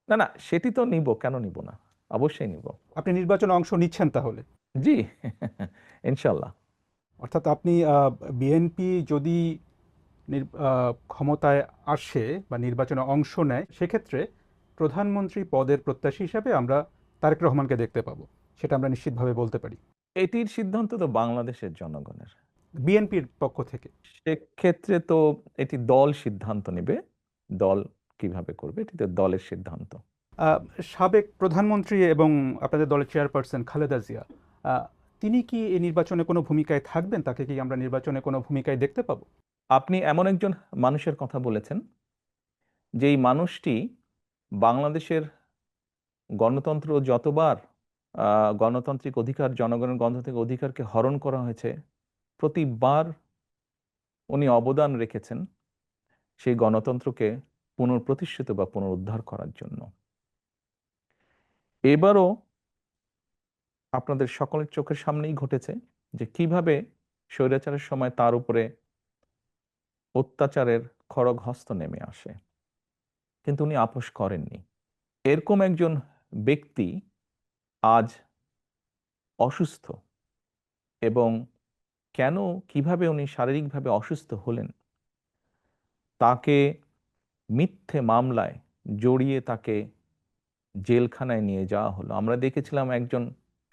না না, সেটি তো নিব, কেন নিব না, অবশ্যই নিব। আপনি নির্বাচনে অংশ নিচ্ছেন তাহলে? জি ইনশাল্লাহ। অর্থাৎ আপনি বিএনপি যদি ক্ষমতায় আসে বা নির্বাচনে অংশ নেয়, সেক্ষেত্রে প্রধানমন্ত্রী পদের প্রত্যাশী হিসাবে আমরা তারেক রহমানকে দেখতে পাবো, সেটা আমরা নিশ্চিতভাবে বলতে পারি, এটির সিদ্ধান্ত তো বাংলাদেশের জনগণের। বিএনপির পক্ষ থেকে। সেক্ষেত্রে তো এটি দল সিদ্ধান্ত নেবে, দল কিভাবে করবে এটি তো দলের সিদ্ধান্ত। আহ, সাবেক প্রধানমন্ত্রী এবং আপনাদের দলের চেয়ারপারসন খালেদা জিয়া, আহ, তিনি কি এই নির্বাচনে কোনো ভূমিকায় থাকবেন? তাকে কি আমরা নির্বাচনে কোনো ভূমিকায় দেখতে পাবো? আপনি এমন একজন মানুষের কথা বলেছেন, যেই মানুষটি বাংলাদেশের গণতন্ত্র যতবার গণতান্ত্রিক অধিকার, জনগণের গণতান্ত্রিক অধিকারকে হরণ করা হয়েছে, প্রতিবার উনি অবদান রেখেছেন সেই গণতন্ত্রকে পুনঃপ্রতিষ্ঠিত বা পুনরুদ্ধার করার জন্য। এবারও আপনাদের সকলের চোখের সামনেই ঘটেছে যে কিভাবে স্বৈরাচারের সময় তার উপরে অত্যাচারের খড়গ হস্ত নেমে আসে, কিন্তু উনি আপোস করেননি। এরকম একজন ব্যক্তি আজ অসুস্থ, এবং কেন, কিভাবে উনি শারীরিকভাবে অসুস্থ হলেন, তাকে মিথ্যে মামলায় জড়িয়ে তাকে জেলখানায় নিয়ে যাওয়া হলো। আমরা দেখেছিলাম একজন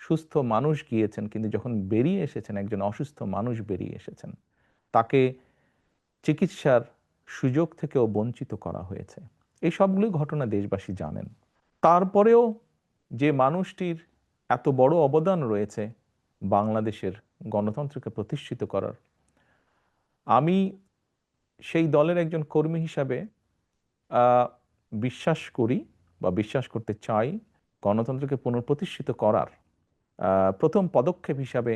সুস্থ মানুষ গিয়েছেন, কিন্তু যখন বেরিয়ে এসেছেন একজন অসুস্থ মানুষ বেরিয়ে এসেছেন, তাকে চিকিৎসার সুযোগ থেকেও বঞ্চিত করা হয়েছে। এই সবগুলো ঘটনা দেশবাসী জানেন। তারপরেও যে মানুষটির এত বড় অবদান রয়েছে বাংলাদেশের গণতন্ত্রকে প্রতিষ্ঠিত করার, আমি সেই দলের একজন কর্মী হিসাবে বিশ্বাস করি বা বিশ্বাস করতে চাই, গণতন্ত্রকে পুনঃপ্রতিষ্ঠিত করার প্রথম পদক্ষেপ হিসাবে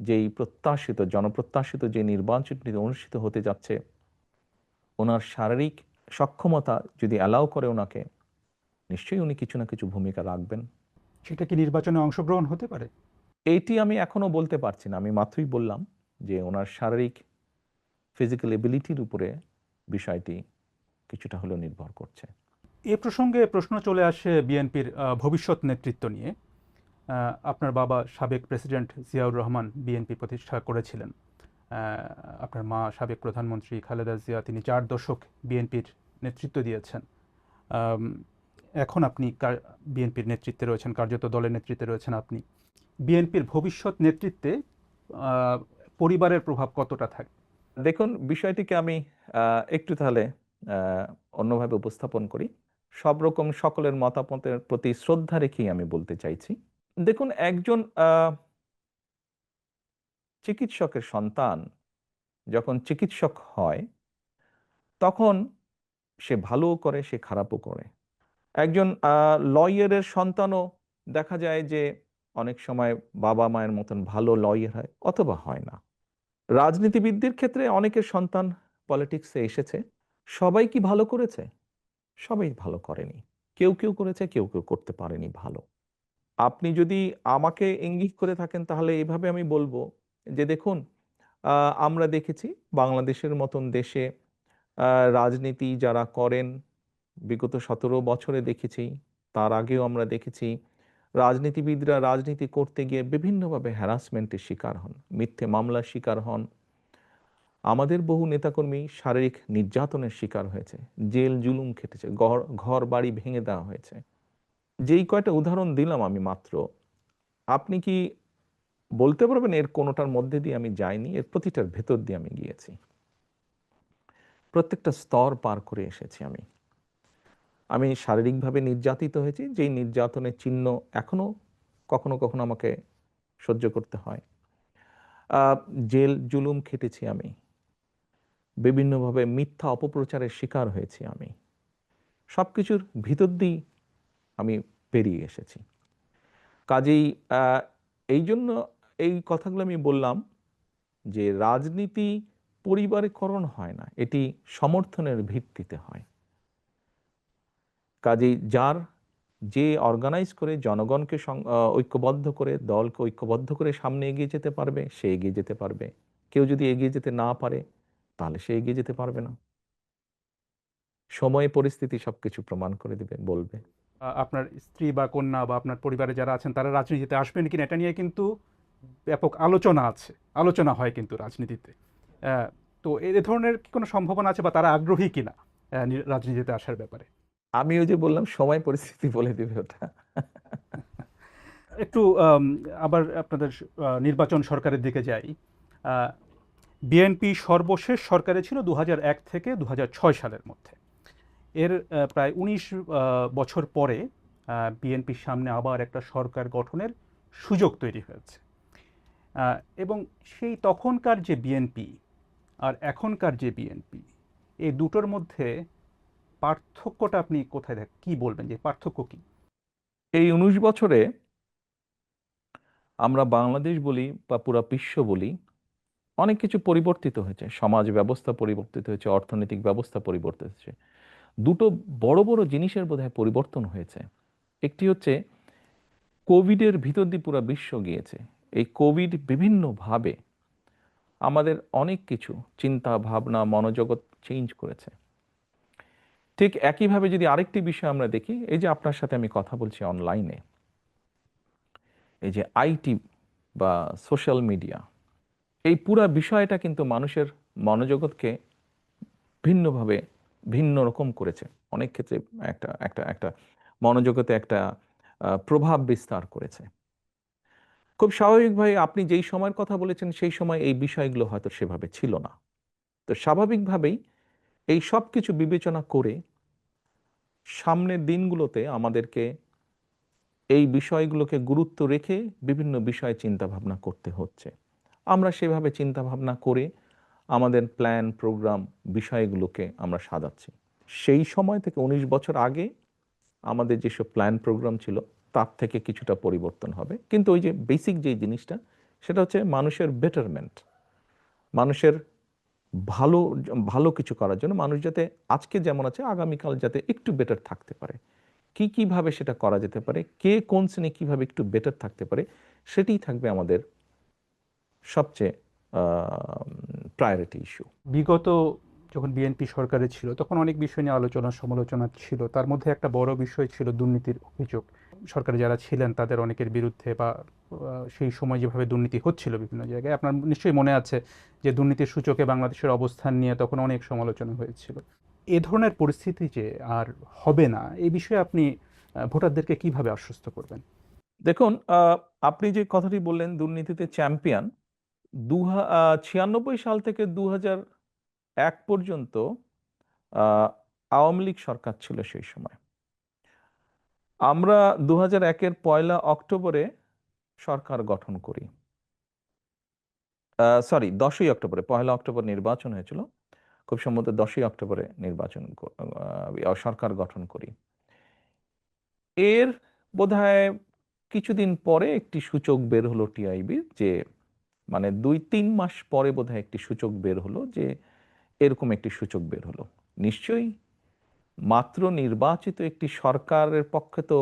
যেই প্রত্যাশিত, জনপ্রত্যাশিত যে নির্বাচনটি অনুষ্ঠিত হতে যাচ্ছে, ওনার শারীরিক সক্ষমতা যদি অ্যালাউ করে ওনাকে, নিশ্চয়ই উনি কিছু না কিছু ভূমিকা রাখবেন। সেটা কি নির্বাচনে অংশগ্রহণ হতে পারে? এইটি আমি এখনো বলতে পারছি না। আমি মাত্রই বললাম যে ওনার শারীরিক ফিজিক্যাল এবিলিটির উপরে বিষয়টি কিছুটা হলেও নির্ভর করছে। এ প্রসঙ্গে প্রশ্ন চলে আসে বিএনপির ভবিষ্যৎ নেতৃত্ব নিয়ে। আপনার বাবা সাবেক প্রেসিডেন্ট জিয়াউর রহমান বিএনপি প্রতিষ্ঠা করেছিলেন। আপনার মা সাবেক প্রধানমন্ত্রী খালেদা জিয়া, তিনি 4 দশক বিএনপির নেতৃত্ব দিয়েছেন। আম, এখন আপনি বিএনপির নেতৃত্বে রয়েছেন, কার্যত দলের নেতৃত্বে রয়েছেন আপনি। বিএনপির ভবিষ্যৎ নেতৃত্বে পরিবারের প্রভাব কতটা থাকে? দেখুন, বিষয়টিকে আমি একটু তাহলে অন্যভাবে উপস্থাপন করি। সব রকম সকলের মতামতের প্রতি শ্রদ্ধা রেখেই আমি বলতে চাইছি। দেখুন, একজন চিকিৎসকের সন্তান যখন চিকিৎসক হয়, তখন সে ভালোও করে, সে খারাপও করে। একজন লয়ারের সন্তানও দেখা যায় যে অনেক সময় বাবা মায়ের মতন ভালো লয়ার হয় অথবা হয় না। রাজনীতিবিদদের ক্ষেত্রে অনেকের সন্তান পলিটিক্সে এসেছে। সবাই কি ভালো করেছে? সবাই ভালো করেনি। কেউ কেউ করেছে, কেউ কেউ করতে পারেনি ভালো। আপনি যদি আমাকে ইঙ্গিত করে থাকেন, তাহলে এভাবে আমি বলবো যে দেখুন, আমরা দেখেছি বাংলাদেশের মতন দেশে রাজনীতি যারা করেন, বিগত 17 বছরে দেখেছি, তার আগেও আমরা দেখেছি রাজনীতিবিদরা রাজনীতি করতে গিয়ে বিভিন্নভাবে হ্যারাসমেন্টের শিকার হন, মিথ্যে মামলার শিকার হন। আমাদের বহু নেতাকর্মী শারীরিক নির্যাতনের শিকার হয়েছে, জেল জুলুম খেটেছে, ঘর বাড়ি ভেঙে দেওয়া হয়েছে। যেই কয়টা উদাহরণ দিলাম আমি মাত্র, আপনি কি বলতে পারবেন এর কোনোটার মধ্যে দিয়ে আমি যাইনি? এর প্রতিটার ভেতর দিয়ে আমি গিয়েছি, প্রত্যেকটা স্তর পার করে এসেছি। আমি শারীরিকভাবে নির্যাতিত হয়েছি, যেই নির্যাতনের চিহ্ন এখনো কখনো কখনো আমাকে সহ্য করতে হয়। জেল জুলুম খেটেছি আমি, বিভিন্নভাবে মিথ্যা অপপ্রচারের শিকার হয়েছি আমি। সবকিছুর ভিতর দিয়ে আমি পেরিয়ে এসেছি। কাজেই এই জন্য এই কথাগুলো আমি বললাম যে রাজনীতি পরিবারীকরণ হয় না, এটি সমর্থনের ভিত্তিতে হয়। কাজেই যে অর্গানাইজ করে জনগণকে ঐক্যবদ্ধ করে, দলকে ঐক্যবদ্ধ করে সামনে এগিয়ে যেতে পারবে, সে এগিয়ে যেতে পারবে। কেউ যদি এগিয়ে যেতে না পারে তাহলে সে এগিয়ে যেতে পারবে না। সময় পরিস্থিতি সবকিছু প্রমাণ করে দিবে, বলবে। আপনার স্ত্রী বা কন্যা বা আপনার পরিবারে যারা আছেন তারা রাজনীতিতে আসবেন কিনা এটা নিয়ে কিন্তু ব্যাপক আলোচনা আছে, আলোচনা হয় কিন্তু রাজনীতিতে। তো এ ধরনের কি কোনো সম্ভাবনা আছে বা তারা আগ্রহী কিনা রাজনীতিতে আসার ব্যাপারে? আমি ওই যে বললাম সময় পরিস্থিতি বলে দিবে ওটা। একটু আবার আপনাদের নির্বাচন সরকারের দিকে যাই। বিএনপি সর্বশেষ সরকারে ছিল 2001 থেকে 2006 সালের মধ্যে। এর প্রায় 19 বছর পরে বিএনপির সামনে আবার একটা সরকার গঠনের সুযোগ তৈরি হয়েছে। এবং সেই তখনকার যে বিএনপি আর এখনকার যে বিএনপি, এই দুটোর মধ্যে পার্থক্যটা আপনি কোথায় কি বলবেন যে পার্থক্য কি? এই 19 বছরে আমরা বাংলাদেশ বলি বা পুরা বিশ্ব বলি, অনেক কিছু পরিবর্তিত হয়েছে। সমাজ ব্যবস্থা পরিবর্তিত হয়েছে, অর্থনৈতিক ব্যবস্থা পরিবর্তিত হয়েছে। দুটো বড় বড় জিনিসের বোধহয় পরিবর্তন হয়েছে। একটি হচ্ছে কোভিডের ভিতর দিয়ে পুরো বিশ্ব গিয়েছে। এই কোভিড বিভিন্নভাবে আমাদের অনেক কিছু চিন্তা ভাবনা মনোজগৎ চেঞ্জ করেছে। ঠিক একইভাবে যদি আরেকটি বিষয় আমরা দেখি, এই যে আপনার সাথে আমি কথা বলছি অনলাইনে, এই যে আইটি বা সোশ্যাল মিডিয়া, এই পুরা বিষয়টা কিন্তু মানুষের মনোজগৎকে ভিন্নভাবে ভিন্ন রকম করেছে। অনেক ক্ষেত্রে একটা একটা একটা মনোজগতে একটা প্রভাব বিস্তার করেছে। খুব স্বাভাবিকভাবে আপনি যেই সময়ের কথা বলেছেন সেই সময় এই বিষয়গুলো হয়তো সেভাবে ছিল না। তো স্বাভাবিকভাবেই এই সব কিছু বিবেচনা করে সামনের দিনগুলোতে আমাদেরকে এই বিষয়গুলোকে গুরুত্ব রেখে বিভিন্ন বিষয়ে চিন্তা ভাবনা করতে হচ্ছে। আমরা সেভাবে চিন্তা ভাবনা করে আমাদের প্ল্যান প্রোগ্রাম বিষয়গুলোকে আমরা সাজাচ্ছি। সেই সময় থেকে 19 বছর আগে আমাদের যেসব প্ল্যান প্রোগ্রাম ছিল তার থেকে কিছুটা পরিবর্তন হবে, কিন্তু ওই যে বেসিক যে জিনিসটা, সেটা হচ্ছে মানুষের বেটারমেন্ট, মানুষের ভালো ভালো কিছু করার জন্য, মানুষ যাতে আজকে যেমন আছে আগামীকাল যাতে একটু বেটার থাকতে পারে। কিভাবে সেটা করা যেতে পারে, কে কোন শ্রেণী কিভাবে একটু বেটার থাকতে পারে, সেটাই থাকবে আমাদের সবচেয়ে প্রায়োরিটি ইস্যু। বিগত যখন বিএনপি সরকারে ছিল তখন অনেক বিষয় নিয়ে আলোচনা সমালোচনা ছিল, তার মধ্যে একটা বড় বিষয় ছিল দুর্নীতির অভিযোগ। সরকারে যারা ছিলেন তাদের অনেকের বিরুদ্ধে বা সেই সময় যেভাবে দুর্নীতি হচ্ছিল বিভিন্ন জায়গায়, আপনার নিশ্চয়ই মনে আছে যে দুর্নীতির সূচকে বাংলাদেশের অবস্থান নিয়ে তখন অনেক সমালোচনা হয়েছিল। এ ধরনের পরিস্থিতি যে আর হবে না, এই বিষয়ে আপনি ভোটারদেরকে কিভাবে আশ্বস্ত করবেন? দেখুন, আপনি যে কথাটি বললেন দুর্নীতিতে চ্যাম্পিয়ন, 96 সাল থেকে 2001 পর্যন্ত আওয়ামী লীগ সরকার ছিল সেই সময়। আমরা 2001-এর 1 অক্টোবরে সরকার গঠন করি। সরি, 10ই অক্টোবরে, 1 অক্টোবর নির্বাচন হয়েছিল। খুব সম্ভবত 10ই অক্টোবরে সরকার গঠন করি। এর বোধহয় কিছুদিন পরে একটি সূচক বের হলো টিআইবির, যে মানে 2-3 মাস পরে বোধহয় একটি সূচক বের হলো, যে এরকম একটি সূচক বের হলো। নিশ্চয়ই মাত্র নির্বাচিত একটি সরকারের পক্ষে তো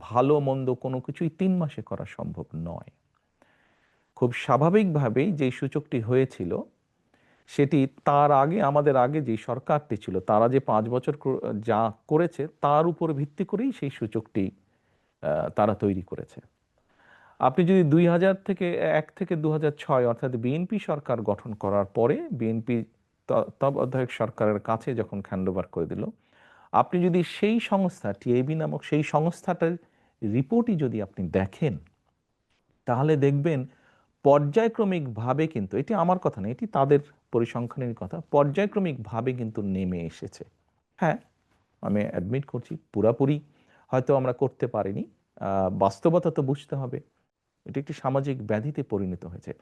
ভালো মন্দ কোনো কিছুই 3 মাসে করা সম্ভব নয়। খুব স্বাভাবিকভাবেই যেই সূচকটি হয়েছিল সেটি তার আগে, আমাদের আগে যে সরকারটি ছিল তারা যে 5 বছর যা করেছে তার উপর ভিত্তি করেই সেই সূচকটি তারা তৈরি করেছে। আপনি যদি 1 থেকে 2006 অর্থাৎ বিএনপি সরকার গঠন করার পরে বিএনপি তত্ত্বাবধায়ক সরকারের কাছে যখন হ্যান্ডওভার করে দিল, আপনি যদি সেই সংস্থা টিএবি নামক সেই সংস্থাটার রিপোর্টই যদি আপনি দেখেন, তাহলে দেখবেন পর্যায়ক্রমিকভাবে, কিন্তু এটি আমার কথা না, এটি তাদের পরিসংখ্যানের কথা, পর্যায়ক্রমিকভাবে কিন্তু নেমে এসেছে। হ্যাঁ, আমি অ্যাডমিট করছি পুরাপুরি হয়তো আমরা করতে পারিনি, বাস্তবতা তো বুঝতে হবে। এটি একটি সামাজিক ব্যাধিতে পরিণত হয়েছে।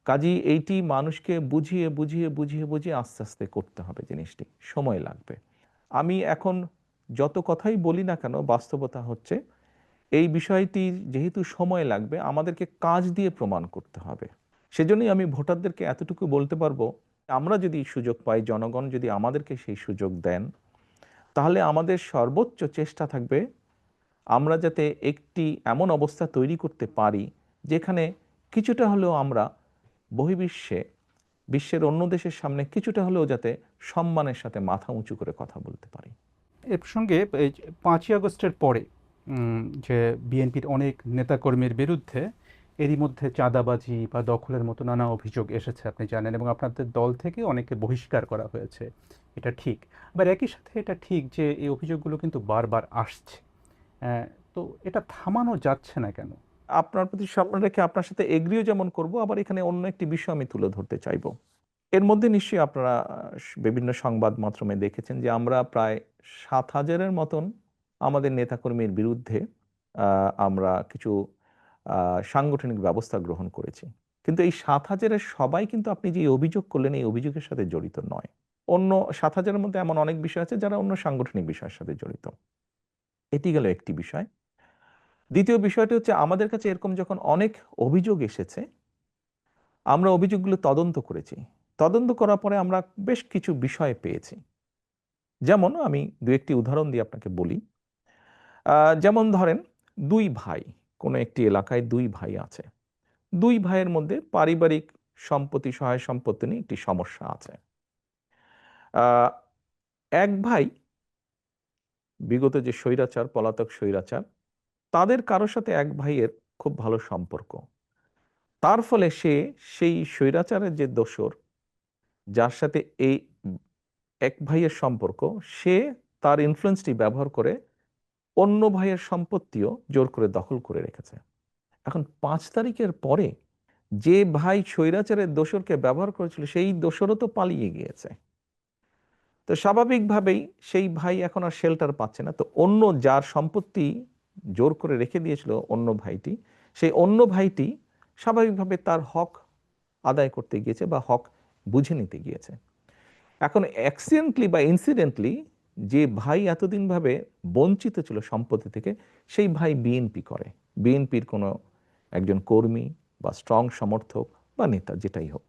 কাজেই এইটি মানুষকে বুঝিয়ে বুঝিয়ে বুঝিয়ে বুঝিয়ে আস্তে আস্তে করতে হবে, জিনিসটি সময় লাগবে। আমি এখন যত কথাই বলি না কেন, বাস্তবতা হচ্ছে এই বিষয়টি যেহেতু সময় লাগবে, আমাদেরকে কাজ দিয়ে প্রমাণ করতে হবে। সেজন্যই আমি ভোটারদেরকে এতটুকু বলতে পারবো, আমরা যদি সুযোগ পাই, জনগণ যদি আমাদেরকে সেই সুযোগ দেন, তাহলে আমাদের সর্বোচ্চ চেষ্টা থাকবে আমরা যাতে একটি এমন অবস্থা তৈরি করতে পারি যেখানে কিছুটা হলেও আমরা বহির্বিশ্বে বিশ্বের অন্য দেশের সামনে কিছুটা হলেও যাতে সম্মানের সাথে মাথা উঁচু করে কথা বলতে পারি। এ প্রসঙ্গে এই যে 5ই আগস্টের পরে যে বিএনপির অনেক নেতাকর্মীর বিরুদ্ধে এরই মধ্যে চাঁদাবাজি বা দখলের মতো নানা অভিযোগ এসেছে আপনি জানেন, এবং আপনাদের দল থেকে অনেকে বহিষ্কার করা হয়েছে, এটা ঠিক। আবার একই সাথে এটা ঠিক যে এই অভিযোগগুলো কিন্তু বারবার আসছে। আহ, তো এটা থামানো যাচ্ছে না কেন? আপনার প্রতি সম্মান রেখে আপনার সাথে এগ্রিও যেমন করব, আবার এখানে অন্য একটি বিষয় আমি তুলে ধরতে চাইবো। এর মধ্যে নিশ্চয়ই আপনারা বিভিন্ন সংবাদ মাধ্যমে দেখেছেন যে আমরা প্রায় 7,000-এর মতন আমাদের নেতাকর্মীর বিরুদ্ধে আমরা কিছু সাংগঠনিক ব্যবস্থা গ্রহণ করেছি। কিন্তু এই 7,000-এর সবাই কিন্তু আপনি যে অভিযোগ করলেন এই অভিযোগের সাথে জড়িত নয়। অন্য 7,000-এর মধ্যে এমন অনেক বিষয় আছে যারা অন্য সাংগঠনিক বিষয়ের সাথে জড়িত। এটি গেল একটি বিষয়। দ্বিতীয় বিষয়টি হচ্ছে আমাদের কাছে এরকম যখন অনেক অভিযোগ এসেছে, আমরা অভিযোগগুলো তদন্ত করেছি। তদন্ত করার পরে আমরা বেশ কিছু বিষয় পেয়েছি। যেমন আমি দু একটি উদাহরণ দিয়ে আপনাকে বলি। যেমন ধরেন, দুই ভাই, কোনো একটি এলাকায় দুই ভাই আছে। দুই ভাইয়ের মধ্যে পারিবারিক সম্পত্তি, সহায় সম্পত্তি নিয়ে একটি সমস্যা আছে। আহ, এক ভাই বিগত যে স্বৈরাচার, পলাতক স্বৈরাচার, তাদের কারোর সাথে এক ভাইয়ের খুব ভালো সম্পর্ক। তার ফলে সে সেই স্বৈরাচারের যে দোসর, যার সাথে এই এক ভাইয়ের সম্পর্ক, সে তার ইনফ্লুয়েন্সটি ব্যবহার করে অন্য ভাইয়ের সম্পত্তিও জোর করে দখল করে রেখেছে। এখন 5 তারিখের পরে যে ভাই স্বৈরাচারের দোসরকে ব্যবহার করেছিল সেই দোসরও তো পালিয়ে গিয়েছে। তো স্বাভাবিকভাবেই সেই ভাই এখন আর শেল্টার পাচ্ছে না। তো অন্য যার সম্পত্তি জোর করে রেখে দিয়েছিল অন্য ভাইটি, সেই অন্য ভাইটি স্বাভাবিকভাবে তার হক আদায় করতে গিয়েছে বা হক বুঝে নিতে গিয়েছে। এখন অ্যাক্সিডেন্টলি বা ইনসিডেন্টলি যে ভাই এতদিন ভাবে বঞ্চিত ছিল সম্পত্তি থেকে, সেই ভাই বিএনপি করে, বিএনপির কোনো একজন কর্মী বা স্ট্রং সমর্থক বা নেতা যেটাই হোক,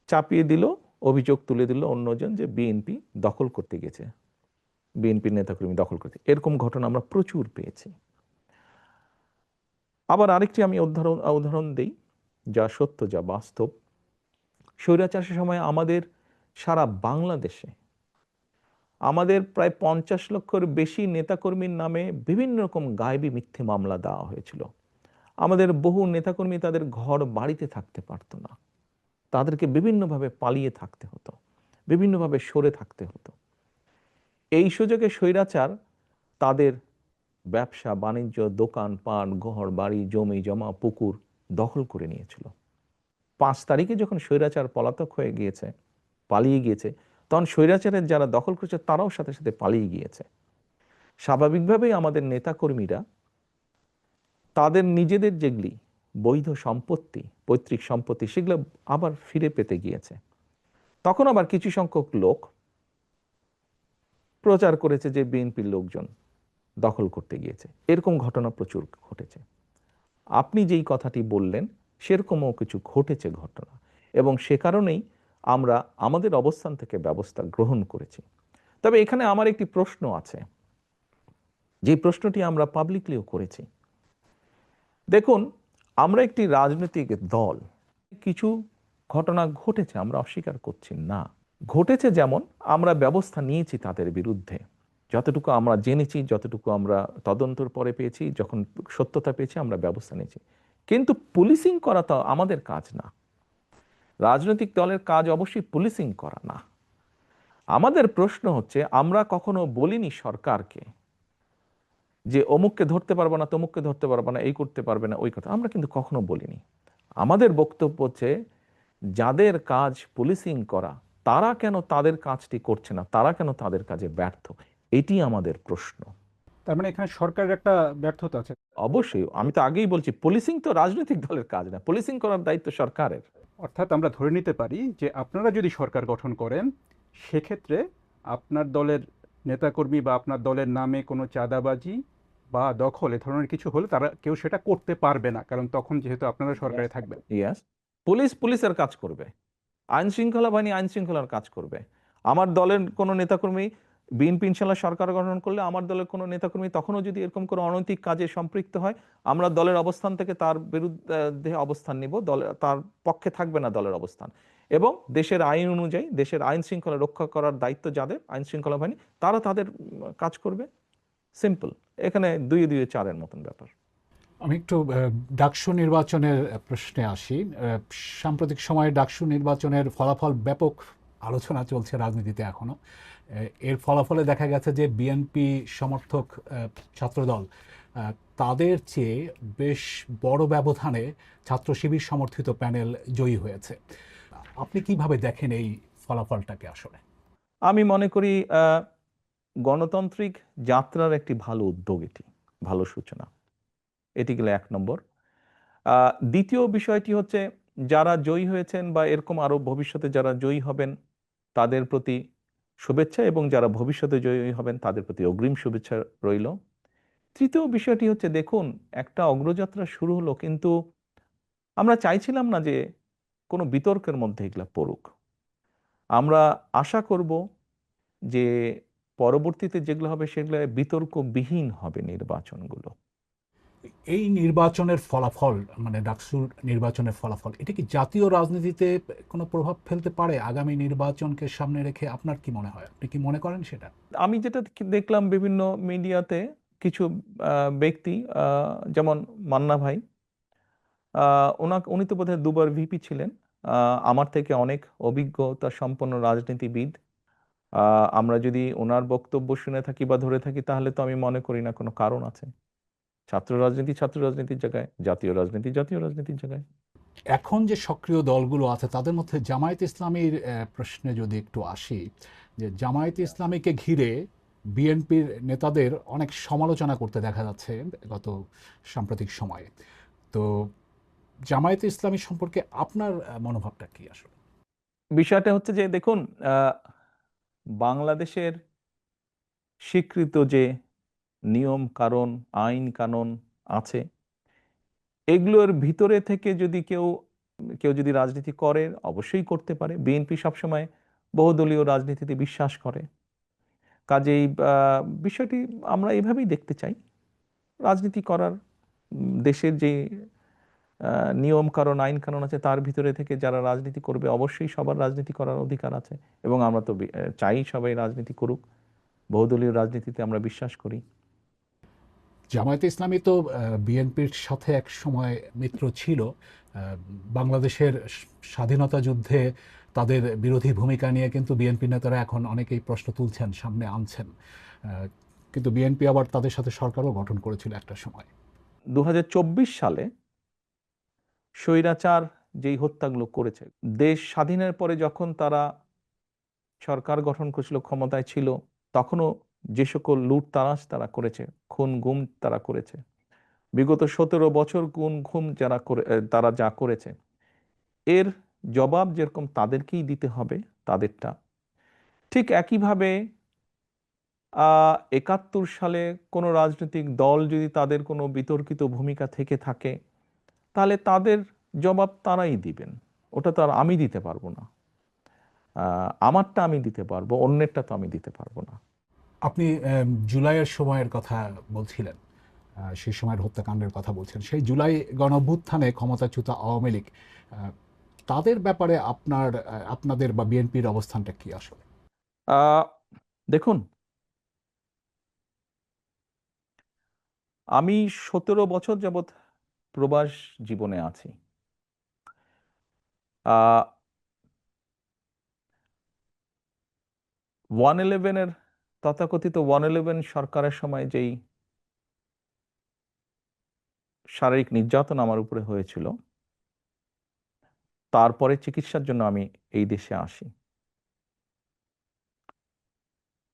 চাপিয়ে দিল, অভিযোগ তুলে দিল অন্যজন যে বিএনপি দখল করতে গেছে, বিএনপির নেতাকর্মী দখল করতে। এরকম ঘটনা আমরা প্রচুর পেয়েছি। আবার আরেকটি আমি উদাহরণ দেই, যা সত্য, যা বাস্তব। স্বৈরাচারের সময় আমাদের সারা বাংলাদেশে আমাদের প্রায় 50 লক্ষের বেশি নেতাকর্মীর নামে বিভিন্ন রকম গায়েবী মিথ্যে মামলা দেওয়া হয়েছিল। আমাদের বহু নেতাকর্মী তাদের ঘর বাড়িতে থাকতে পারতো না, তাদেরকে বিভিন্নভাবে পালিয়ে থাকতে হতো, বিভিন্নভাবে সরে থাকতে হতো। এই সুযোগে স্বৈরাচার তাদের ব্যবসা বাণিজ্য, দোকান পাট, ঘর বাড়ি, জমি জমা, পুকুর দখল করে নিয়েছিল। 5 তারিখে যখন স্বৈরাচার পলাতক হয়ে গিয়েছে, পালিয়ে গিয়েছে, তখন স্বৈরাচারের যারা দখল করেছে তারাও সাথে সাথে পালিয়ে গিয়েছে। স্বাভাবিকভাবেই আমাদের নেতাকর্মীরা তাদের নিজেদের যেগুলি বৈধ সম্পত্তি, পৈতৃক সম্পত্তি, সেগুলো আবার ফিরে পেতে গিয়েছে। তখন আবার কিছু সংখ্যক লোক প্রচার করেছে যে বিএনপির লোকজন দখল করতে গিয়েছে। এরকম ঘটনা প্রচুর ঘটেছে। আপনি যেই কথাটি বললেন সেরকমও কিছু ঘটেছে ঘটনা, এবং সে কারণেই আমরা আমাদের অবস্থান থেকে ব্যবস্থা গ্রহণ করেছি। তবে এখানে আমার একটি প্রশ্ন আছে, যে প্রশ্নটি আমরা পাবলিকলিও করেছি। দেখুন, আমরা একটি রাজনৈতিক দল, কিছু ঘটনা ঘটেছে, আমরা অস্বীকার করছি না। ঘটেছে, যেমন আমরা ব্যবস্থা নিয়েছি তাদের বিরুদ্ধে, যতটুকু আমরা জেনেছি, যতটুকু আমরা তদন্তের পরে পেয়েছি, যখন সত্যতা পেয়েছি আমরা ব্যবস্থা নিয়েছি। কিন্তু পুলিশিং করা তো আমাদের কাজ না। রাজনৈতিক দলের কাজ অবশ্যই পুলিশিং করা না। আমাদের প্রশ্ন হচ্ছে, আমরা কখনো বলিনি সরকারকে যে অমুককে ধরতে পারবো না, তমুককে ধরতে পারবো না, এই করতে পারবে না, ওই কথা আমরা কিন্তু কখনো বলিনি। আমাদের বক্তব্য হচ্ছে, যাদের কাজ পুলিশিং করা, তারা কেন তাদের কাজটি করছে না, তারা কেন তাদের কাজে ব্যর্থ, এটি আমাদের প্রশ্ন। তার মানে এখানে সরকারের একটা ব্যর্থতা আছে। অবশ্যই, আমি তো আগেই বলছি, পুলিশিং তো রাজনৈতিক দলের কাজ না, পুলিশিং করার দায়িত্ব সরকারের। অর্থাৎ আমরা ধরে নিতে পারি যে আপনারা যদি সরকার গঠন করেন, সেক্ষেত্রে আপনার দলের নেতাকর্মী বা আপনার দলের নামে কোনো চাঁদাবাজি বা দখল এ ধরনের কিছু হলে তারা কেউ সেটা করতে পারবে না, কারণ তখন যেহেতু আপনারা সরকারে থাকবেন। ইয়াস, পুলিশ পুলিশের কাজ করবে, আইন শৃঙ্খলা বাহিনী আইন শৃঙ্খলার কাজ করবে। আমার দলের কোনো নেতাকর্মী বিএনপি ইনশাল্লাহ সরকার গঠন করলে আমার দলের কোনো নেতাকর্মী তখনও যদি এরকম কোনো অনৈতিক কাজে সম্পৃক্ত হয়, আমরা দলের অবস্থান থেকে তার বিরুদ্ধে অবস্থান নিব, দলের তার পক্ষে থাকবে না দলের অবস্থান। এবং দেশের আইন অনুযায়ী দেশের আইন শৃঙ্খলা রক্ষা করার দায়িত্ব যাদের আইন শৃঙ্খলা বাহিনী, তারা তাদের কাজ করবে। সিম্পল, এখানে দুই দুই চারের মতন ব্যাপার। আমি একটু ডাকসু নির্বাচনের প্রশ্নে আসি। সাম্প্রতিক সময়ে ডাকসু নির্বাচনের ফলাফল ব্যাপক আলোচনা চলছে রাজনীতিতে এখনো। এর ফলাফলে দেখা গেছে যে বিএনপি সমর্থক ছাত্রদল তাদের চেয়ে বেশ বড় ব্যবধানে ছাত্র শিবির সমর্থিত প্যানেল জয়ী হয়েছে। আপনি কিভাবে দেখেন এই ফলাফলটাকে আসলে? আমি মনে করি গণতান্ত্রিক যাত্রার একটি ভালো উদ্যোগ, এটি ভালো সূচনা। এটি গেলে 1 নম্বর। দ্বিতীয় বিষয়টি হচ্ছে, যারা জয়ী হয়েছেন বা এরকম আরো ভবিষ্যতে যারা জয়ী হবেন তাদের প্রতি শুভেচ্ছা, এবং যারা ভবিষ্যতে জয়ী হবেন তাদের প্রতি অগ্রিম শুভেচ্ছা রইল। তৃতীয় বিষয়টি হচ্ছে, দেখুন, একটা অগ্রযাত্রা শুরু হলো, কিন্তু আমরা চাইছিলাম না যে কোনো বিতর্কের মধ্যে এগুলা পড়ুক। আমরা আশা করব যে পরবর্তীতে যেগুলো হবে সেগুলো বিতর্কবিহীন হবে নির্বাচনগুলো। এই নির্বাচনের ফলাফল, মানে ডাকসুর নির্বাচনের ফলাফল, এটা কি জাতীয় রাজনীতিতে কোনো প্রভাব ফেলতে পারে আগামী নির্বাচনকে সামনে রেখে? আপনার কি মনে হয়? আপনি কি মনে করেন সেটা? আমি যেটা দেখলাম বিভিন্ন মিডিয়াতে, কিছু ব্যক্তি, যেমন মান্না ভাই, উনি তো বোধহয় 2বার ভিপি ছিলেন, আমার থেকে অনেক অভিজ্ঞতা সম্পন্ন রাজনীতিবিদ। আমরা যদি ওনার বক্তব্য শুনে থাকি বা ধরে থাকি, তাহলে তো আমি মনে করি না কোনো কারণ আছে। ছাত্র রাজনীতি ছাত্র রাজনীতির জায়গায়, জাতীয় রাজনীতি জাতীয় রাজনীতির জায়গায়। এখন যে সক্রিয় দলগুলো আছে তাদের মধ্যে জামায়াত ইসলামীর প্রশ্নে যদি একটু আসি, যে জামায়াত ইসলামীকে ঘিরে বিএনপির নেতাদের অনেক সমালোচনা করতে দেখা যাচ্ছে গত সাম্প্রতিক সময়ে। তো জামায়াত ইসলামী সম্পর্কে আপনার মনোভাবটা কি আসলে? বিষয়টা হচ্ছে যে, দেখুন, বাংলাদেশের স্বীকৃত যে নিয়ম কানুন, আইন কানুন আছে, এগুলোর ভিতরে থেকে যদি কেউ কেউ যদি রাজনীতি করে, অবশ্যই করতে পারে। বিএনপি সবসময় বহুদলীয় রাজনীতিতে বিশ্বাস করে। কাজেই বিষয়টি আমরা এভাবেই দেখতে চাই। রাজনীতি করার, দেশের যে নিয়ম কানুন আইন কানুন আছে তার ভিতরে থেকে যারা রাজনীতি করবে, অবশ্যই সবার রাজনীতি করার অধিকার আছে, এবং আমরা তো চাই সবাই রাজনীতি করুক। বহুদলীয় রাজনীতিতে আমরা বিশ্বাস করি। জামায়াতে ইসলামী তো বিএনপির সাথে এক সময় মিত্র ছিল। বাংলাদেশের স্বাধীনতা যুদ্ধে তাদের বিরোধী ভূমিকা নিয়ে কিন্তু বিএনপি নেতারা এখন অনেকেই প্রশ্ন তুলছেন, সামনে আনছেন। কিন্তু বিএনপি আবার তাদের সাথে সরকারও গঠন করেছিল একটা সময়। 2024 সালে স্বৈরাচার যেই হত্যাগুলো করেছে, দেশ স্বাধীনের পরে যখন তারা সরকার গঠন করেছিল, ক্ষমতায় ছিল, তখনও যে সকল লুটতারাজ তারা করেছে, খুন গুম তারা করেছে, বিগত 17 বছর খুন গুম তারা যা করেছে, এর জবাব যেরকম তাদেরকেই দিতে হবে তাদেরটা, ঠিক একইভাবে 71 সালে কোনো রাজনৈতিক দল যদি তাদের কোনো বিতর্কিত ভূমিকা থেকে থাকে, তাহলে তাদের জবাব তারাই দিবেন। ওটা তো আর আমি দিতে পারবো না। আমারটা আমি দিতে পারবো, অন্যেরটা তো আমি দিতে পারবো না। আপনি জুলাইয়ের সময়ের কথা বলছিলেন, সেই সময়ের হত্যাকাণ্ডের কথা বলছেন। সেই জুলাই গণঅভ্যুত্থানে ক্ষমতাচ্যুত আওয়ামী লীগ, তাদের ব্যাপারে আপনাদের বা বিএনপির অবস্থানটা কি আসলে? দেখুন, আমি 17 বছর যাবৎ প্রবাস জীবনে আছি। 111 তথাকথিত 111 সরকারের সময় যেই শারীরিক নির্যাতন আমার উপরে হয়েছিল, তারপরে চিকিৎসার জন্য আমি এই দেশে আসি।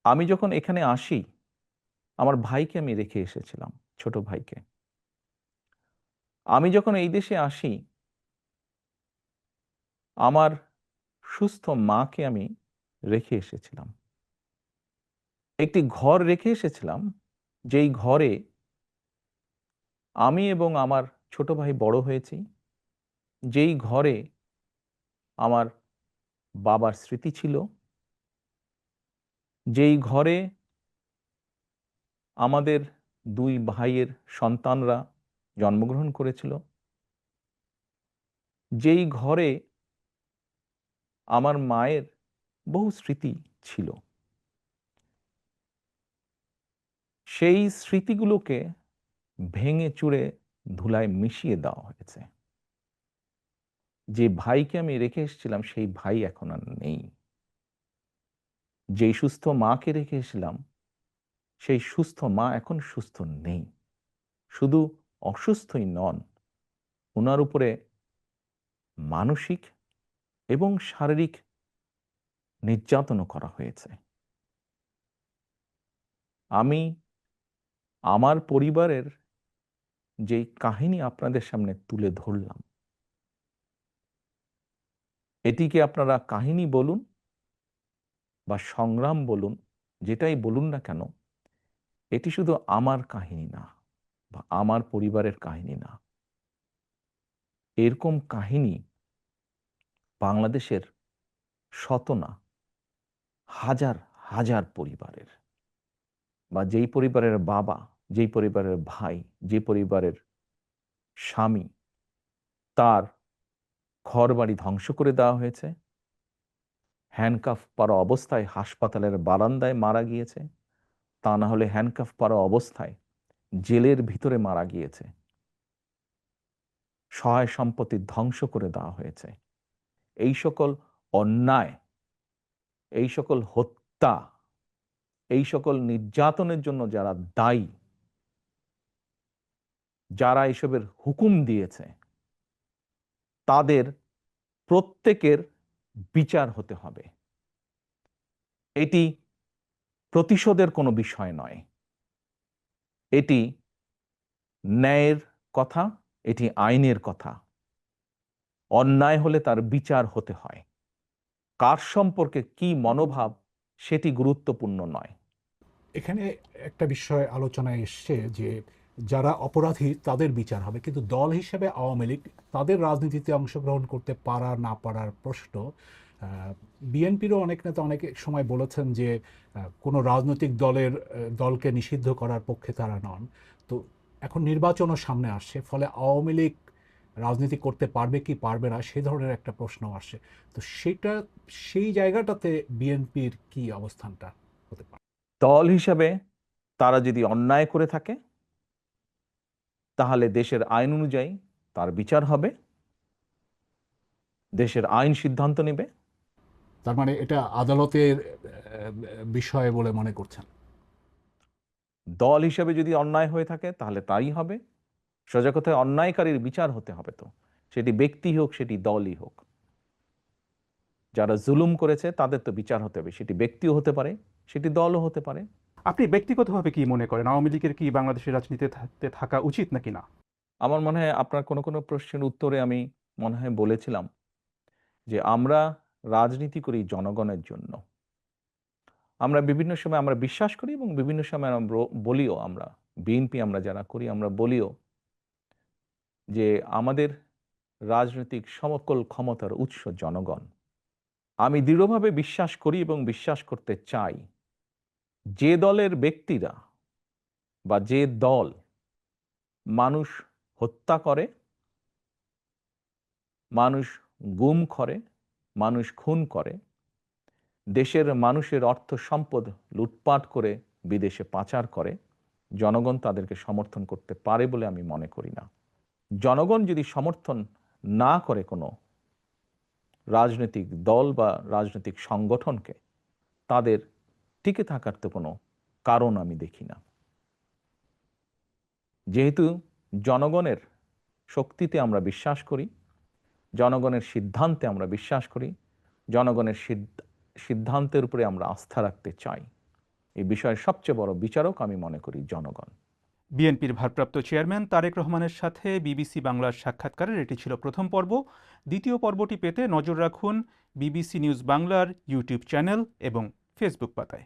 আমি যখন এখানে আসি, আমার ভাইকে আমি রেখে এসেছিলাম, ছোট ভাইকে। আমি যখন এই দেশে আসি, আমার সুস্থ মাকে আমি রেখে এসেছিলাম। একটি ঘর রেখে এসেছিলাম, যেই ঘরে আমি এবং আমার ছোট ভাই বড় হয়েছি, যেই ঘরে আমার বাবার স্মৃতি ছিল, যেই ঘরে আমাদের দুই ভাইয়ের সন্তানরা জন্মগ্রহণ করেছিল, যেই ঘরে আমার মায়ের বহু স্মৃতি ছিল, সেই স্মৃতিগুলোকে ভেঙে চুরে ধুলায় মিশিয়ে দেওয়া হয়েছে। যে ভাইকে আমি রেখে এসেছিলাম সেই ভাই এখন আর নেই। যেই সুস্থ মাকে রেখে এসেছিলাম সেই সুস্থ মা এখন সুস্থ নেই। শুধু অসুস্থই নন, ওনার উপরে মানসিক এবং শারীরিক নির্যাতনও করা হয়েছে। আমি আমার পরিবারের যেই কাহিনী আপনাদের সামনে তুলে ধরলাম, এটিকে আপনারা কাহিনী বলুন বা সংগ্রাম বলুন, যেটাই বলুন না কেন, এটি শুধু আমার কাহিনী না বা আমার পরিবারের কাহিনী না। এরকম কাহিনী বাংলাদেশের শত না হাজার হাজার পরিবারের, বা যেই পরিবারের বাবা, যেই পরিবারের ভাই, যে পরিবারের স্বামী, তার ঘরবাড়ি ধ্বংস করে দেওয়া হয়েছে, হ্যান্ডকাফ পরা অবস্থায় হাসপাতালের বারান্দায় মারা গিয়েছে, তা না হলে হ্যান্ডকাফ পরা অবস্থায় জেলের ভিতরে মারা গিয়েছে, সহায় সম্পত্তি ধ্বংস করে দেওয়া হয়েছে। এই সকল অন্যায়, এই সকল হত্যা, এই সকল নির্যাতনের জন্য যারা দায়ী, যারা এসবের হুকুম দিয়েছে, তাদের প্রত্যেকের বিচার হতে হবে। এটি প্রতিশোধের কোনো বিষয় নয়, এটি ন্যায়ের কথা, এটি আইনের কথা। অন্যায় হলে তার বিচার হতে হয়। কার সম্পর্কে কি মনোভাব সেটি গুরুত্বপূর্ণ নয়। এখানে একটা বিষয় আলোচনায় এসছে যে যারা অপরাধী তাদের বিচার হবে, কিন্তু দল হিসেবে আওয়ামী লীগ তাদের রাজনীতিতে অংশগ্রহণ করতে পারা না পারার প্রশ্ন। বিএনপিরও অনেক নেতা অনেক সময় বলেছেন যে কোনো রাজনৈতিক দলকে নিষিদ্ধ করার পক্ষে তারা নন। তো এখন নির্বাচনও সামনে আসছে, ফলে আওয়ামী লীগ রাজনীতি করতে পারবে কি পারবে না সেই ধরনের একটা প্রশ্ন আসে। তো সেই জায়গাটাতে বিএনপির কি অবস্থানটা হতে পারে? দল হিসাবে তারা যদি অন্যায় করে থাকে তাহলে দেশের আইন অনুযায়ী তার বিচার হবে, দেশের আইন সিদ্ধান্ত নেবে। তার মানে এটা আদালতের বিষয় বলে মনে করছেন? দল হিসাবে যদি অন্যায় হয়ে থাকে তাহলে তাই হবে। সোজা কথায় অন্যায়কারীর বিচার হতে হবে, তো সেটি ব্যক্তি হোক, সেটি দলই হোক। যারা জুলুম করেছে তাদের তো বিচার হতে হবে, সেটি ব্যক্তিও হতে পারে, সেটি দলও হতে পারে। আপনি ব্যক্তিগতভাবে কি মনে করেন, আওয়ামী লীগের কি বাংলাদেশের রাজনীতিতে থাকা উচিত নাকি না? আমার মনে হয় আপনার কোনো কোনো প্রশ্নের উত্তরে আমি মনে হয় বলেছিলাম যে আমরা রাজনীতি করি জনগণের জন্য। আমরা বিভিন্ন সময় আমরা বিশ্বাস করি এবং বিভিন্ন সময় আমরা বলিও, আমরা বিএনপি আমরা যারা করি আমরা বলিও যে আমাদের রাজনৈতিক সমকল ক্ষমতার উৎস জনগণ। আমি দৃঢ়ভাবে বিশ্বাস করি এবং বিশ্বাস করতে চাই, যে দলের ব্যক্তিরা বা যে দল মানুষ হত্যা করে, মানুষ গুম করে, মানুষ খুন করে, দেশের মানুষের অর্থ সম্পদ লুটপাট করে বিদেশে পাচার করে, জনগণ তাদেরকে সমর্থন করতে পারে বলে আমি মনে করি না। জনগণ যদি সমর্থন না করে কোনো রাজনৈতিক দল বা রাজনৈতিক সংগঠনকে, তাদের টিকে থাকার তো কোনো কারণ আমি দেখি না। যেহেতু জনগণের শক্তিতে আমরা বিশ্বাস করি, জনগণের সিদ্ধান্তে আমরা বিশ্বাস করি, জনগণের সিদ্ধান্তের উপরে আমরা আস্থা রাখতে চাই, এই বিষয়ের সবচেয়ে বড় বিচারক আমি মনে করি জনগণ। বিএনপির ভারপ্রাপ্ত চেয়ারম্যান তারেক রহমানের সাথে বিবিসি বাংলার সাক্ষাৎকারের এটি ছিল প্রথম পর্ব। দ্বিতীয় পর্বটি পেতে নজর রাখুন বিবিসি নিউজ বাংলার ইউটিউব চ্যানেল এবং ফেসবুক পাতায়।